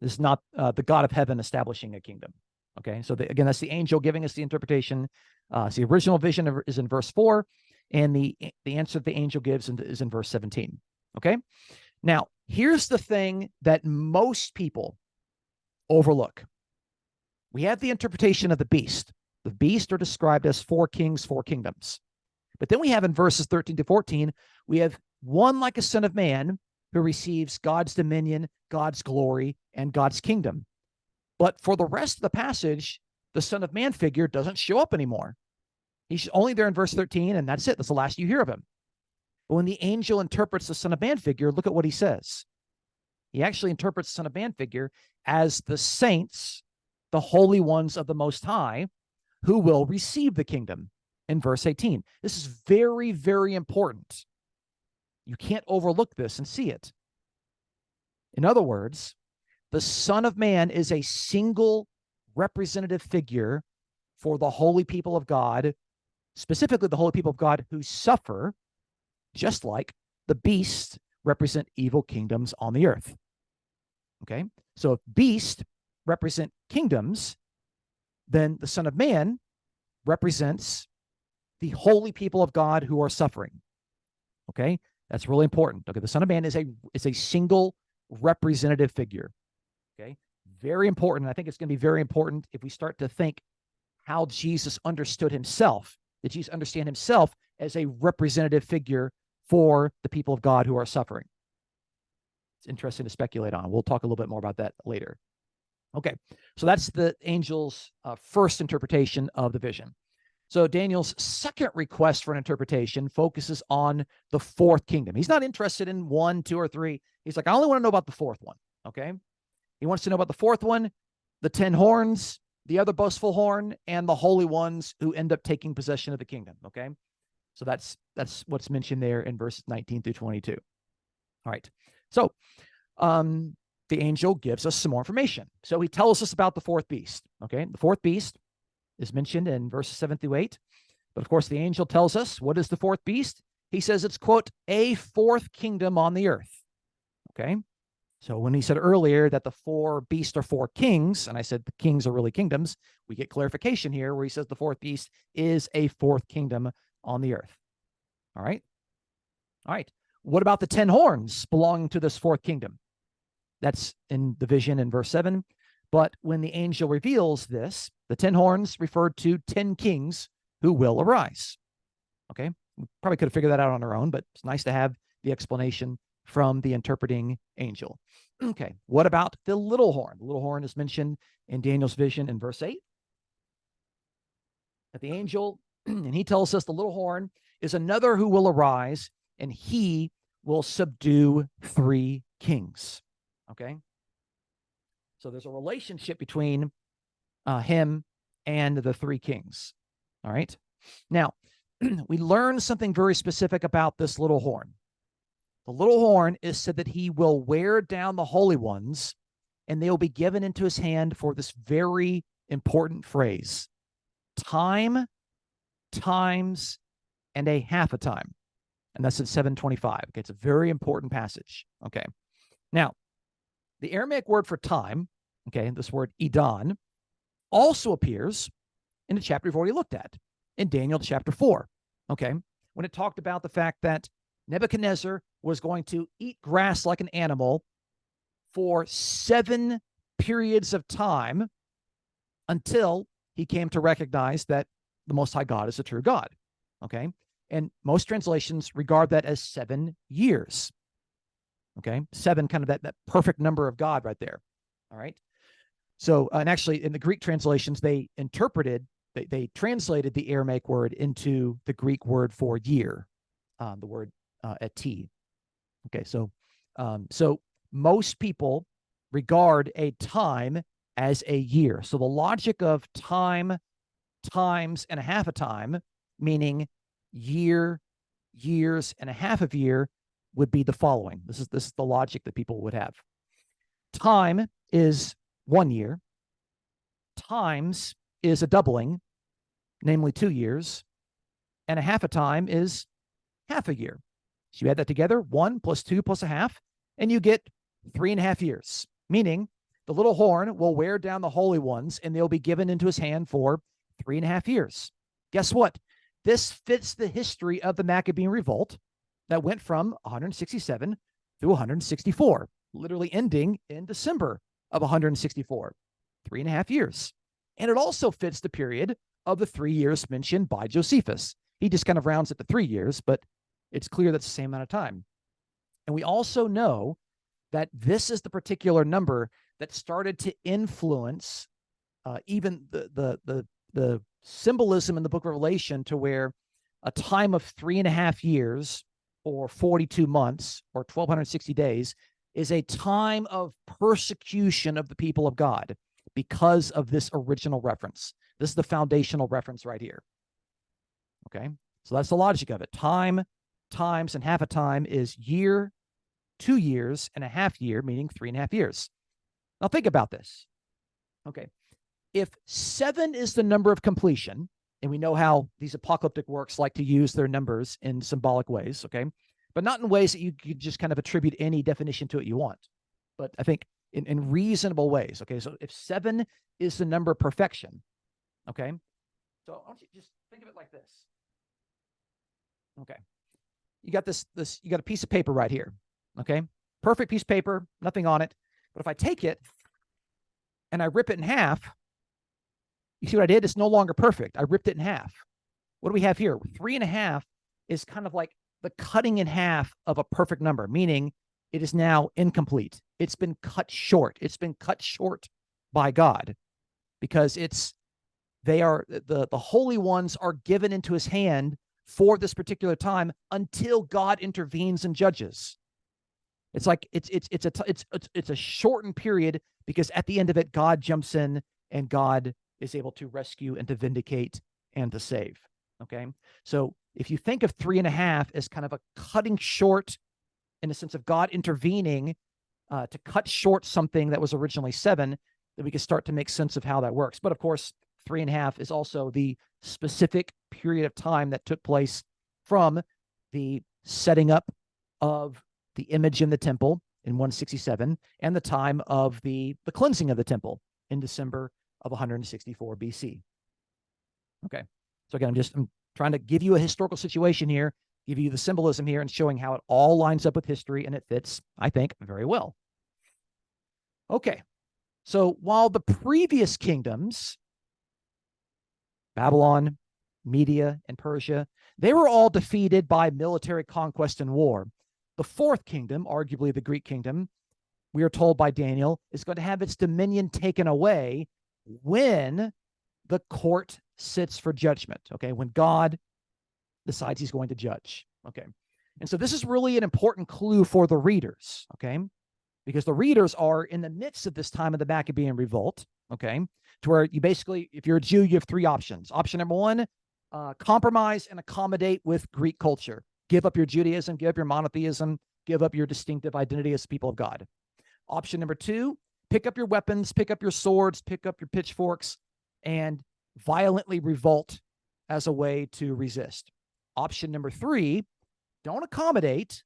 this is not the God of heaven establishing a kingdom. Okay, so again, that's the angel giving us the interpretation. So the original vision is in verse 4, and the answer the angel gives is in verse 17. Okay, now here's the thing that most people overlook. We have the interpretation of the beast. The beast are described as 4 kings, 4 kingdoms. But then we have in verses 13 to 14, we have one like a son of man who receives God's dominion, God's glory, and God's kingdom. But for the rest of the passage, the Son of Man figure doesn't show up anymore. He's only there in verse 13, and that's it. That's the last you hear of him. But when the angel interprets the Son of Man figure, look at what he says. He actually interprets the Son of Man figure as the saints, the holy ones of the Most High, who will receive the kingdom in verse 18. This is very, very important. You can't overlook this and see it. In other words, the Son of Man is a single representative figure for the holy people of God, specifically the holy people of God who suffer, just like the beasts represent evil kingdoms on the earth. Okay, so if beasts represent kingdoms, then the Son of Man represents the holy people of God who are suffering. Okay, that's really important. Okay, the Son of Man is a single representative figure. Okay, very important. I think it's going to be very important if we start to think how Jesus understood himself. Did Jesus understand himself as a representative figure for the people of God who are suffering? It's interesting to speculate on. We'll talk a little bit more about that later. Okay, so that's the angel's first interpretation of the vision. So Daniel's second request for an interpretation focuses on the 4th kingdom. He's not interested in 1, 2, or 3. He's like, I only want to know about the 4th one. Okay, he wants to know about the 4th one, the 10 horns, the other boastful horn, and the holy ones who end up taking possession of the kingdom. Okay, so that's what's mentioned there in verses 19 through 22. All right, so the angel gives us some more information. So he tells us about the 4th beast. Okay, the 4th beast is mentioned in verses 7 through 8. But of course, the angel tells us what is the 4th beast. He says it's, quote, a 4th kingdom on the earth. Okay, so when he said earlier that the 4 beasts are 4 kings, and I said the kings are really kingdoms, we get clarification here where he says the 4th beast is a 4th kingdom on the earth. All right. All right. What about the 10 horns belonging to this 4th kingdom? That's in the vision in verse 7. But when the angel reveals this, the 10 horns referred to 10 kings who will arise. Okay, we probably could have figured that out on our own, but it's nice to have the explanation from the interpreting angel. Okay, what about the little horn? The little horn is mentioned in Daniel's vision in verse 8. That the angel, and he tells us the little horn is another who will arise, and he will subdue 3 kings. Okay, so there's a relationship between him and the 3 kings. All right, now we learn something very specific about this little horn. The little horn is said that he will wear down the holy ones, and they will be given into his hand for this very important phrase: time, times, and a half a time. And that's at 725. Okay, it's a very important passage. Okay, now the Aramaic word for time, okay, this word Edon, also appears in the chapter we've already looked at, in Daniel chapter 4. Okay, when it talked about the fact that Nebuchadnezzar was going to eat grass like an animal for 7 periods of time until he came to recognize that the Most High God is a true God. Okay, and most translations regard that as 7 years. Okay, 7, kind of that perfect number of God right there. All right, so and actually in the Greek translations, they translated the Aramaic word into the Greek word for year, the word et. Okay, so most people regard a time as a year. So the logic of time, times, and a half a time, meaning year, years, and a half of year, would be the following. This is the logic that people would have. Time is 1 year. Times is a doubling, namely 2 years, and a half a time is half a year. So you add that together, 1 plus 2 plus a half, and you get 3.5 years, meaning the little horn will wear down the holy ones, and they'll be given into his hand for 3.5 years. Guess what? This fits the history of the Maccabean revolt that went from 167 through 164, literally ending in December of 164, 3.5 years. And it also fits the period of the 3 years mentioned by Josephus. He just kind of rounds it to 3 years, but it's clear that's the same amount of time. And we also know that this is the particular number that started to influence even the symbolism in the book of Revelation, to where a time of 3.5 years or 42 months or 1,260 days is a time of persecution of the people of God because of this original reference. This is the foundational reference right here. Okay, so that's the logic of it. Time, times, and half a time is year, 2 years, and a half year, meaning 3.5 years. Now think about this. Okay, if 7 is the number of completion, and we know how these apocalyptic works like to use their numbers in symbolic ways, okay, but not in ways that you could just kind of attribute any definition to it you want, but I think in reasonable ways. Okay, so if 7 is the number of perfection, okay, so I want you to just think of it like this. Okay, you got you got a piece of paper right here. Okay, perfect piece of paper, nothing on it. But if I take it and I rip it in half, you see what I did? It's no longer perfect. I ripped it in half. What do we have here? 3.5 is kind of like the cutting in half of a perfect number, meaning it is now incomplete. It's been cut short. It's been cut short by God, because the holy ones are given into his hand for this particular time until God intervenes and judges. It's like it's a shortened period, because at the end of it, God jumps in and God is able to rescue and to vindicate and to save. Okay, so if you think of 3.5 as kind of a cutting short, in the sense of God intervening to cut short something that was originally 7, then we can start to make sense of how that works. But of course, 3.5 is also the specific period of time that took place from the setting up of the image in the temple in 167 and the time of the cleansing of the temple in December of 164 BC. Okay, so again, I'm trying to give you a historical situation here, give you the symbolism here, and showing how it all lines up with history, and it fits, I think, very well. Okay, so while the previous kingdoms, Babylon, Media, and Persia, they were all defeated by military conquest and war. The fourth kingdom, arguably the Greek kingdom, we are told by Daniel, is going to have its dominion taken away when the court sits for judgment, okay? When God decides he's going to judge, okay? And so this is really an important clue for the readers, okay? Because the readers are in the midst of this time of the Maccabean revolt, okay? To where you basically, if you're a Jew, you have three options. Option number one, compromise and accommodate with Greek culture. Give up your Judaism, give up your monotheism, give up your distinctive identity as people of God. Option number two, pick up your weapons, pick up your swords, pick up your pitchforks, and violently revolt as a way to resist. Option number three, don't accommodate,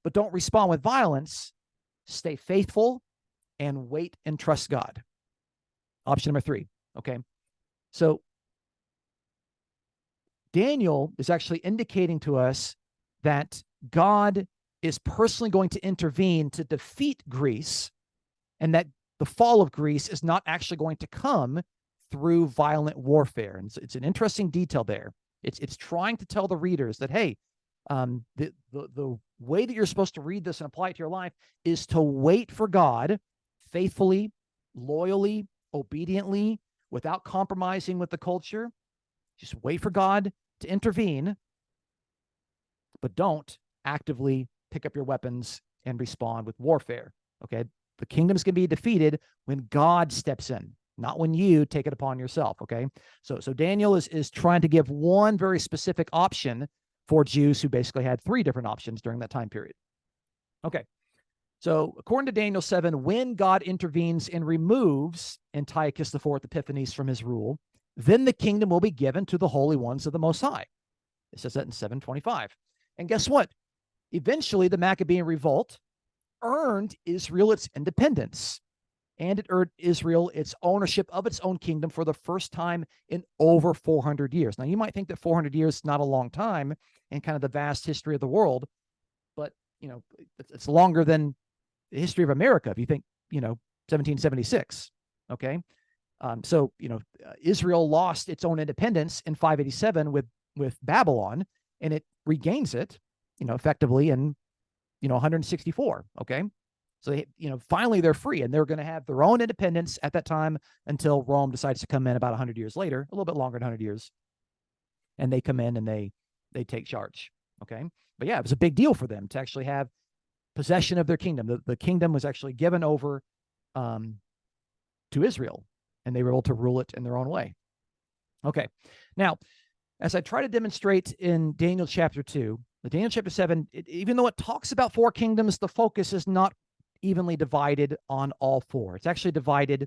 but don't respond with violence. Stay faithful and wait and trust God. Option number three, okay? So Daniel is actually indicating to us that God is personally going to intervene to defeat Greece, and that the fall of Greece is not actually going to come through violent warfare. And it's an interesting detail there. It's trying to tell the readers that, hey, the way that you're supposed to read this and apply it to your life is to wait for God faithfully, loyally, obediently, without compromising with the culture. Just wait for God to intervene, but don't actively pick up your weapons and respond with warfare, okay? The kingdom's going to be defeated when God steps in, not when you take it upon yourself, okay? So Daniel is trying to give one very specific option for Jews who basically had three different options during that time period. Okay, so according to Daniel 7, when God intervenes and removes Antiochus IV Epiphanes from his rule, then the kingdom will be given to the holy ones of the Most High. It says that in 725. And guess what? Eventually, the Maccabean revolt earned Israel its independence, and it earned Israel its ownership of its own kingdom for the first time in over 400 years. Now, you might think that 400 years is not a long time in kind of the vast history of the world, but, you know, it's longer than the history of America if you think, you know, 1776, okay? So, you know, Israel lost its own independence in 587 with Babylon, and it regains it, you know, effectively in, you know, 164, okay? So, they, you know, finally they're free, and they're going to have their own independence at that time until Rome decides to come in about 100 years later, a little bit longer than 100 years. And they come in and they take charge, okay? But yeah, it was a big deal for them to actually have possession of their kingdom. The kingdom was actually given over to Israel, and they were able to rule it in their own way. Okay, now, as I try to demonstrate in Daniel chapter 2, the Daniel chapter 7, even though it talks about four kingdoms, the focus is not evenly divided on all four. It's actually divided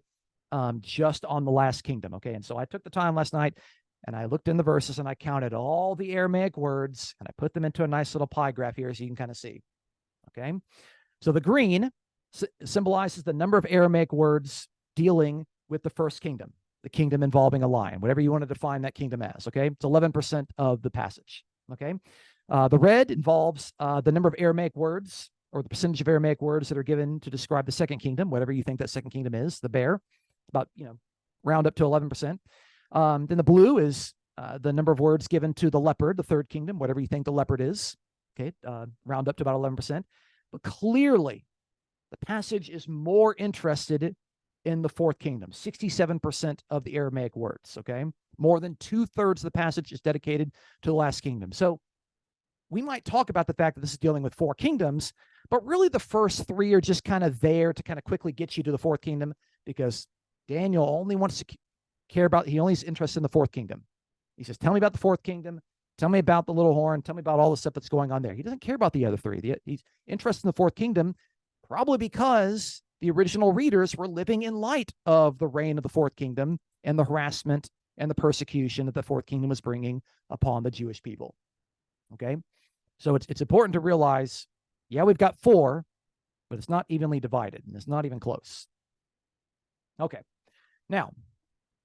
just on the last kingdom, okay? And so I took the time last night, and I looked in the verses, and I counted all the Aramaic words, and I put them into a nice little pie graph here so you can kind of see, okay? So the green symbolizes the number of Aramaic words dealing with the first kingdom, the kingdom involving a lion, whatever you want to define that kingdom as, okay? It's 11% of the passage, okay? The red involves the number of Aramaic words, or the percentage of Aramaic words that are given to describe the second kingdom, whatever you think that second kingdom is, the bear, about, you know, round up to 11%. Then the blue is the number of words given to the leopard, the third kingdom, whatever you think the leopard is, okay? Round up to about 11%. But clearly, the passage is more interested in the fourth kingdom, 67% of the Aramaic words, okay? More than 2/3 of the passage is dedicated to the last kingdom. So we might talk about the fact that this is dealing with four kingdoms, but really the first three are just kind of there to kind of quickly get you to the fourth kingdom, because Daniel only wants to care about, he only is interested in the fourth kingdom. He says, tell me about the fourth kingdom. Tell me about the little horn. Tell me about all the stuff that's going on there. He doesn't care about the other three. He's interested in the fourth kingdom, probably because the original readers were living in light of the reign of the fourth kingdom and the harassment and the persecution that the fourth kingdom was bringing upon the Jewish people. Okay, so it's important to realize, yeah, we've got four, but it's not evenly divided, and it's not even close. Okay, now,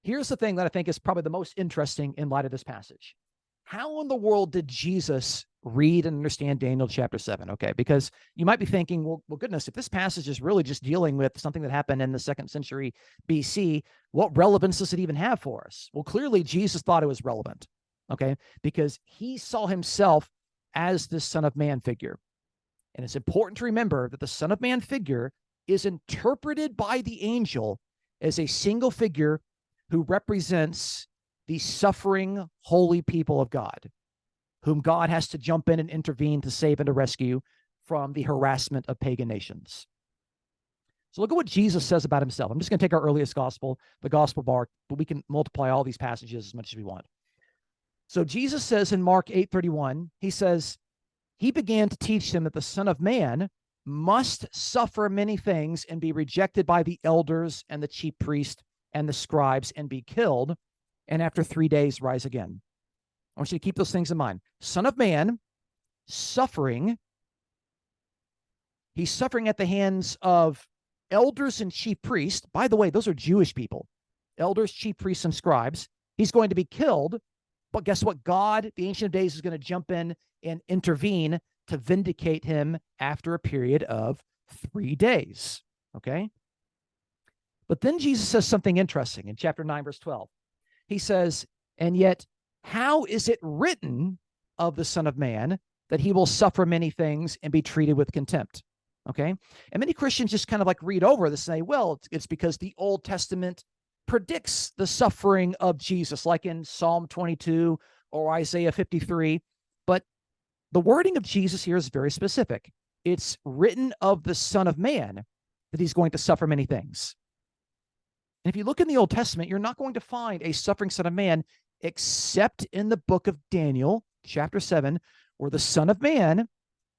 here's the thing that I think is probably the most interesting in light of this passage. How in the world did Jesus read and understand Daniel chapter 7? Okay, because you might be thinking, well, goodness, if this passage is really just dealing with something that happened in the 2nd century BC, what relevance does it even have for us? Well, clearly Jesus thought it was relevant. okay? Because he saw himself as this Son of Man figure. And it's important to remember that the Son of Man figure is interpreted by the angel as a single figure who represents the suffering, holy people of God, whom God has to jump in and intervene to save and to rescue from the harassment of pagan nations. So look at what Jesus says about himself. I'm just going to take our earliest gospel, the Gospel of Mark, but we can multiply all these passages as much as we want. So Jesus says in Mark 8:31, he says, he began to teach them that the Son of Man must suffer many things and be rejected by the elders and the chief priests and the scribes and be killed, and after 3 days rise again. I want you to keep those things in mind. Son of Man, suffering. He's suffering at the hands of elders and chief priests. By the way, those are Jewish people. Elders, chief priests, and scribes. He's going to be killed. But guess what? God, the Ancient of Days, is going to jump in and intervene to vindicate him after a period of 3 days. Okay? But then Jesus says something interesting in chapter 9, verse 12. He says, and yet, how is it written of the Son of Man that he will suffer many things and be treated with contempt? Okay? And many Christians just kind of like read over this and say, well, it's because the Old Testament predicts the suffering of Jesus, like in Psalm 22 or Isaiah 53. But the wording of Jesus here is very specific. It's written of the Son of Man that he's going to suffer many things. And if you look in the Old Testament, you're not going to find a suffering Son of Man except in the book of Daniel, chapter 7, where the Son of Man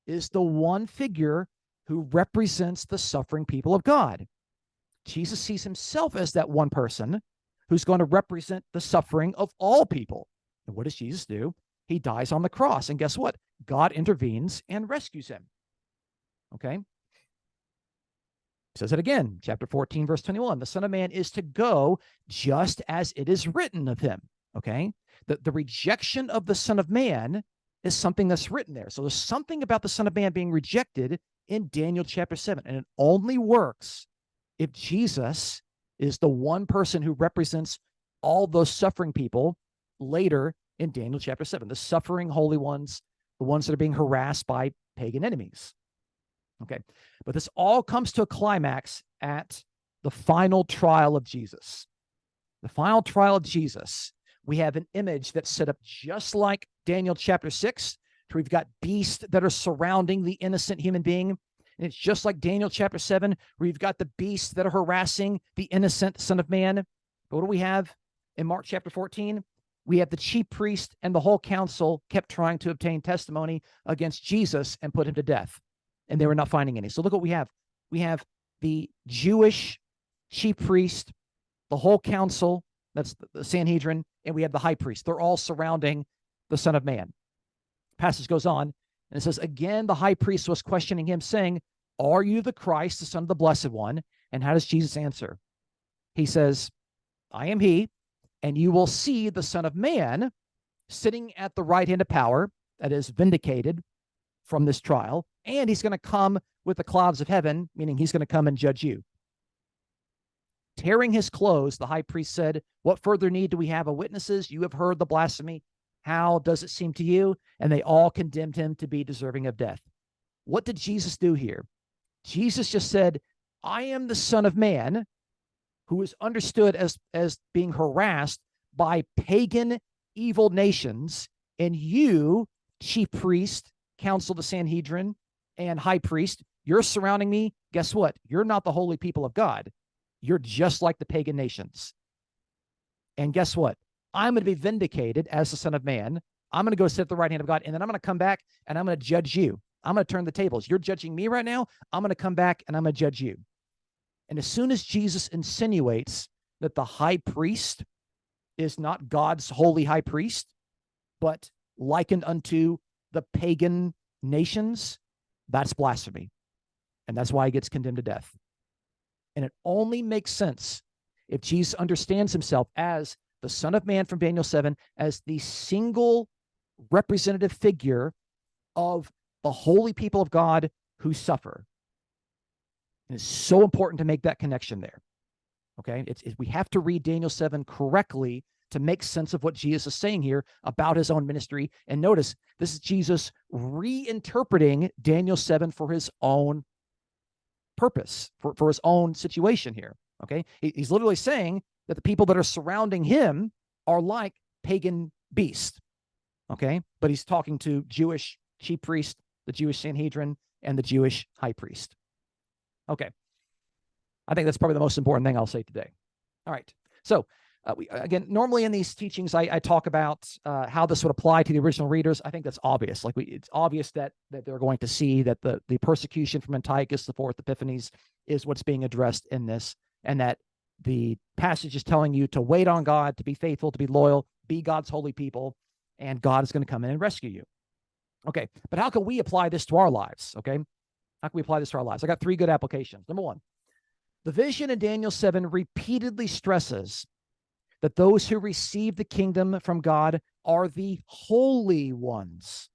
is the one figure who represents the suffering people of God. Jesus sees himself as that one person who's going to represent the suffering of all people. And what does Jesus do? He dies on the cross. And guess what? God intervenes and rescues him. Okay? Says it again, chapter 14, verse 21. The Son of Man is to go just as it is written of him. Okay? The rejection of the Son of Man is something that's written there. So there's something about the Son of Man being rejected in Daniel chapter 7. And it only works if Jesus is the one person who represents all those suffering people later in Daniel chapter 7, the suffering holy ones, the ones that are being harassed by pagan enemies. Okay, but this all comes to a climax at the final trial of Jesus. The final trial of Jesus, we have an image that's set up just like Daniel chapter 6, where we've got beasts that are surrounding the innocent human being. And it's just like Daniel chapter 7, where you've got the beasts that are harassing the innocent Son of Man. But what do we have in Mark chapter 14? We have the chief priest and the whole council kept trying to obtain testimony against Jesus and put him to death. And they were not finding any. So look what we have. We have the Jewish chief priest, the whole council, that's the Sanhedrin, and we have the high priest. They're all surrounding the Son of Man. Passage goes on, and it says, again, the high priest was questioning him, saying, are you the Christ, the Son of the Blessed One? And how does Jesus answer? He says, I am he, and you will see the Son of Man sitting at the right hand of power, that is vindicated from this trial, and he's going to come with the clouds of heaven, meaning he's going to come and judge you. Tearing his clothes, the high priest said, what further need do we have of witnesses? You have heard the blasphemy. How does it seem to you? And they all condemned him to be deserving of death. What did Jesus do here? Jesus just said, I am the Son of Man, who is understood as being harassed by pagan evil nations, and you, chief priest, council, the Sanhedrin, and high priest, you're surrounding me. Guess what? You're not the holy people of God. You're just like the pagan nations. And guess what? I'm going to be vindicated as the Son of Man. I'm going to go sit at the right hand of God, and then I'm going to come back and I'm going to judge you. I'm going to turn the tables. You're judging me right now. I'm going to come back and I'm going to judge you. And as soon as Jesus insinuates that the high priest is not God's holy high priest, but likened unto the pagan nations, that's blasphemy. And that's why he gets condemned to death. And it only makes sense if Jesus understands himself as the Son of Man from Daniel 7, as the single representative figure of the holy people of God who suffer. And it's so important to make that connection there. Okay, we have to read Daniel 7 correctly to make sense of what Jesus is saying here about his own ministry. And notice, this is Jesus reinterpreting Daniel 7 for his own purpose, for his own situation here. Okay, he's literally saying that the people that are surrounding him are like pagan beasts. Okay, but he's talking to Jewish chief priest, the Jewish Sanhedrin, and the Jewish high priest. Okay, I think that's probably the most important thing I'll say today. All right, so again, normally in these teachings, I talk about how this would apply to the original readers. I think that's obvious. Like it's obvious that they're going to see that the persecution from Antiochus IV Epiphanes is what's being addressed in this, and that the passage is telling you to wait on God, to be faithful, to be loyal, be God's holy people, and God is going to come in and rescue you. Okay, but how can we apply this to our lives? Okay, how can we apply this to our lives? I got 3 good applications. Number 1, the vision in Daniel 7 repeatedly stresses that those who receive the kingdom from God are the holy ones.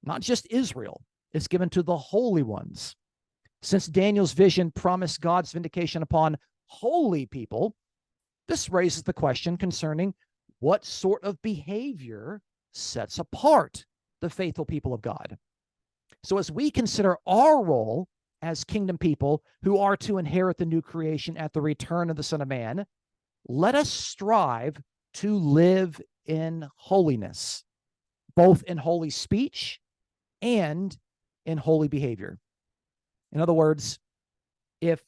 Not just Israel. It's given to the holy ones. Since Daniel's vision promised God's vindication upon holy people, this raises the question concerning what sort of behavior sets apart the faithful people of God. So as we consider our role as kingdom people who are to inherit the new creation at the return of the Son of Man, let us strive to live in holiness, both in holy speech and in holy behavior. In other words, if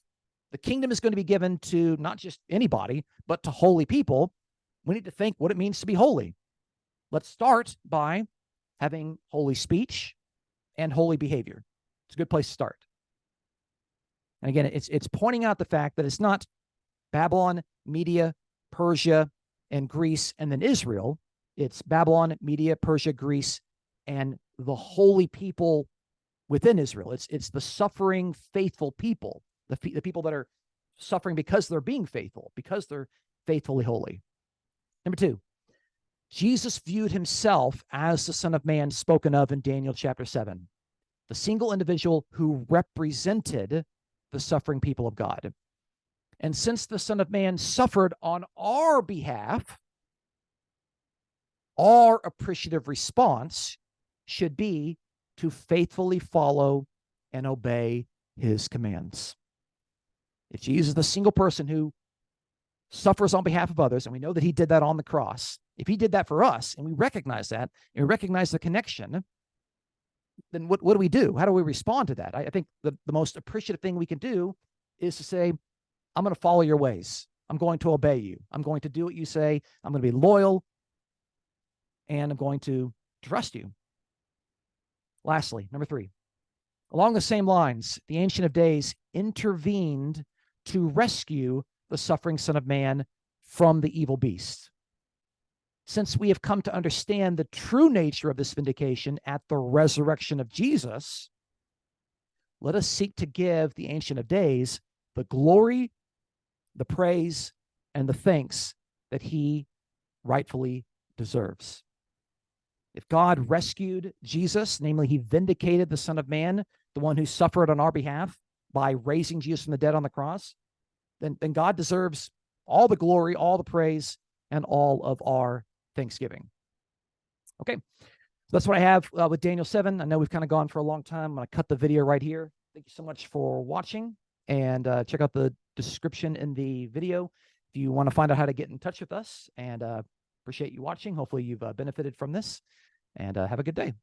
the kingdom is going to be given to not just anybody, but to holy people, we need to think what it means to be holy. Let's start by having holy speech and holy behavior. It's a good place to start. And again, it's pointing out the fact that it's not Babylon, Media, Persia, and Greece, and then Israel. It's Babylon, Media, Persia, Greece, and the holy people within Israel. It's the suffering, faithful people, the people that are suffering because they're being faithful, because they're faithfully holy. Number 2, Jesus viewed himself as the Son of Man spoken of in Daniel chapter 7, the single individual who represented the suffering people of God. And since the Son of Man suffered on our behalf, our appreciative response should be to faithfully follow and obey his commands. If Jesus is the single person who suffers on behalf of others, and we know that he did that on the cross, if he did that for us, and we recognize that, and we recognize the connection, then what do we do? How do we respond to that? I think the most appreciative thing we can do is to say, I'm going to follow your ways. I'm going to obey you. I'm going to do what you say. I'm going to be loyal, and I'm going to trust you. Lastly, number 3, along the same lines, the Ancient of Days intervened to rescue the suffering Son of Man from the evil beast. Since we have come to understand the true nature of this vindication at the resurrection of Jesus, let us seek to give the Ancient of Days the glory, the praise, and the thanks that he rightfully deserves. If God rescued Jesus, namely he vindicated the Son of Man, the one who suffered on our behalf by raising Jesus from the dead on the cross, then God deserves all the glory, all the praise, and all of our thanksgiving. Okay, so that's what I have with Daniel 7. I know we've kind of gone for a long time. I'm going to cut the video right here. Thank you so much for watching, and check out the description in the video if you want to find out how to get in touch with us, and appreciate you watching. Hopefully you've benefited from this, and have a good day.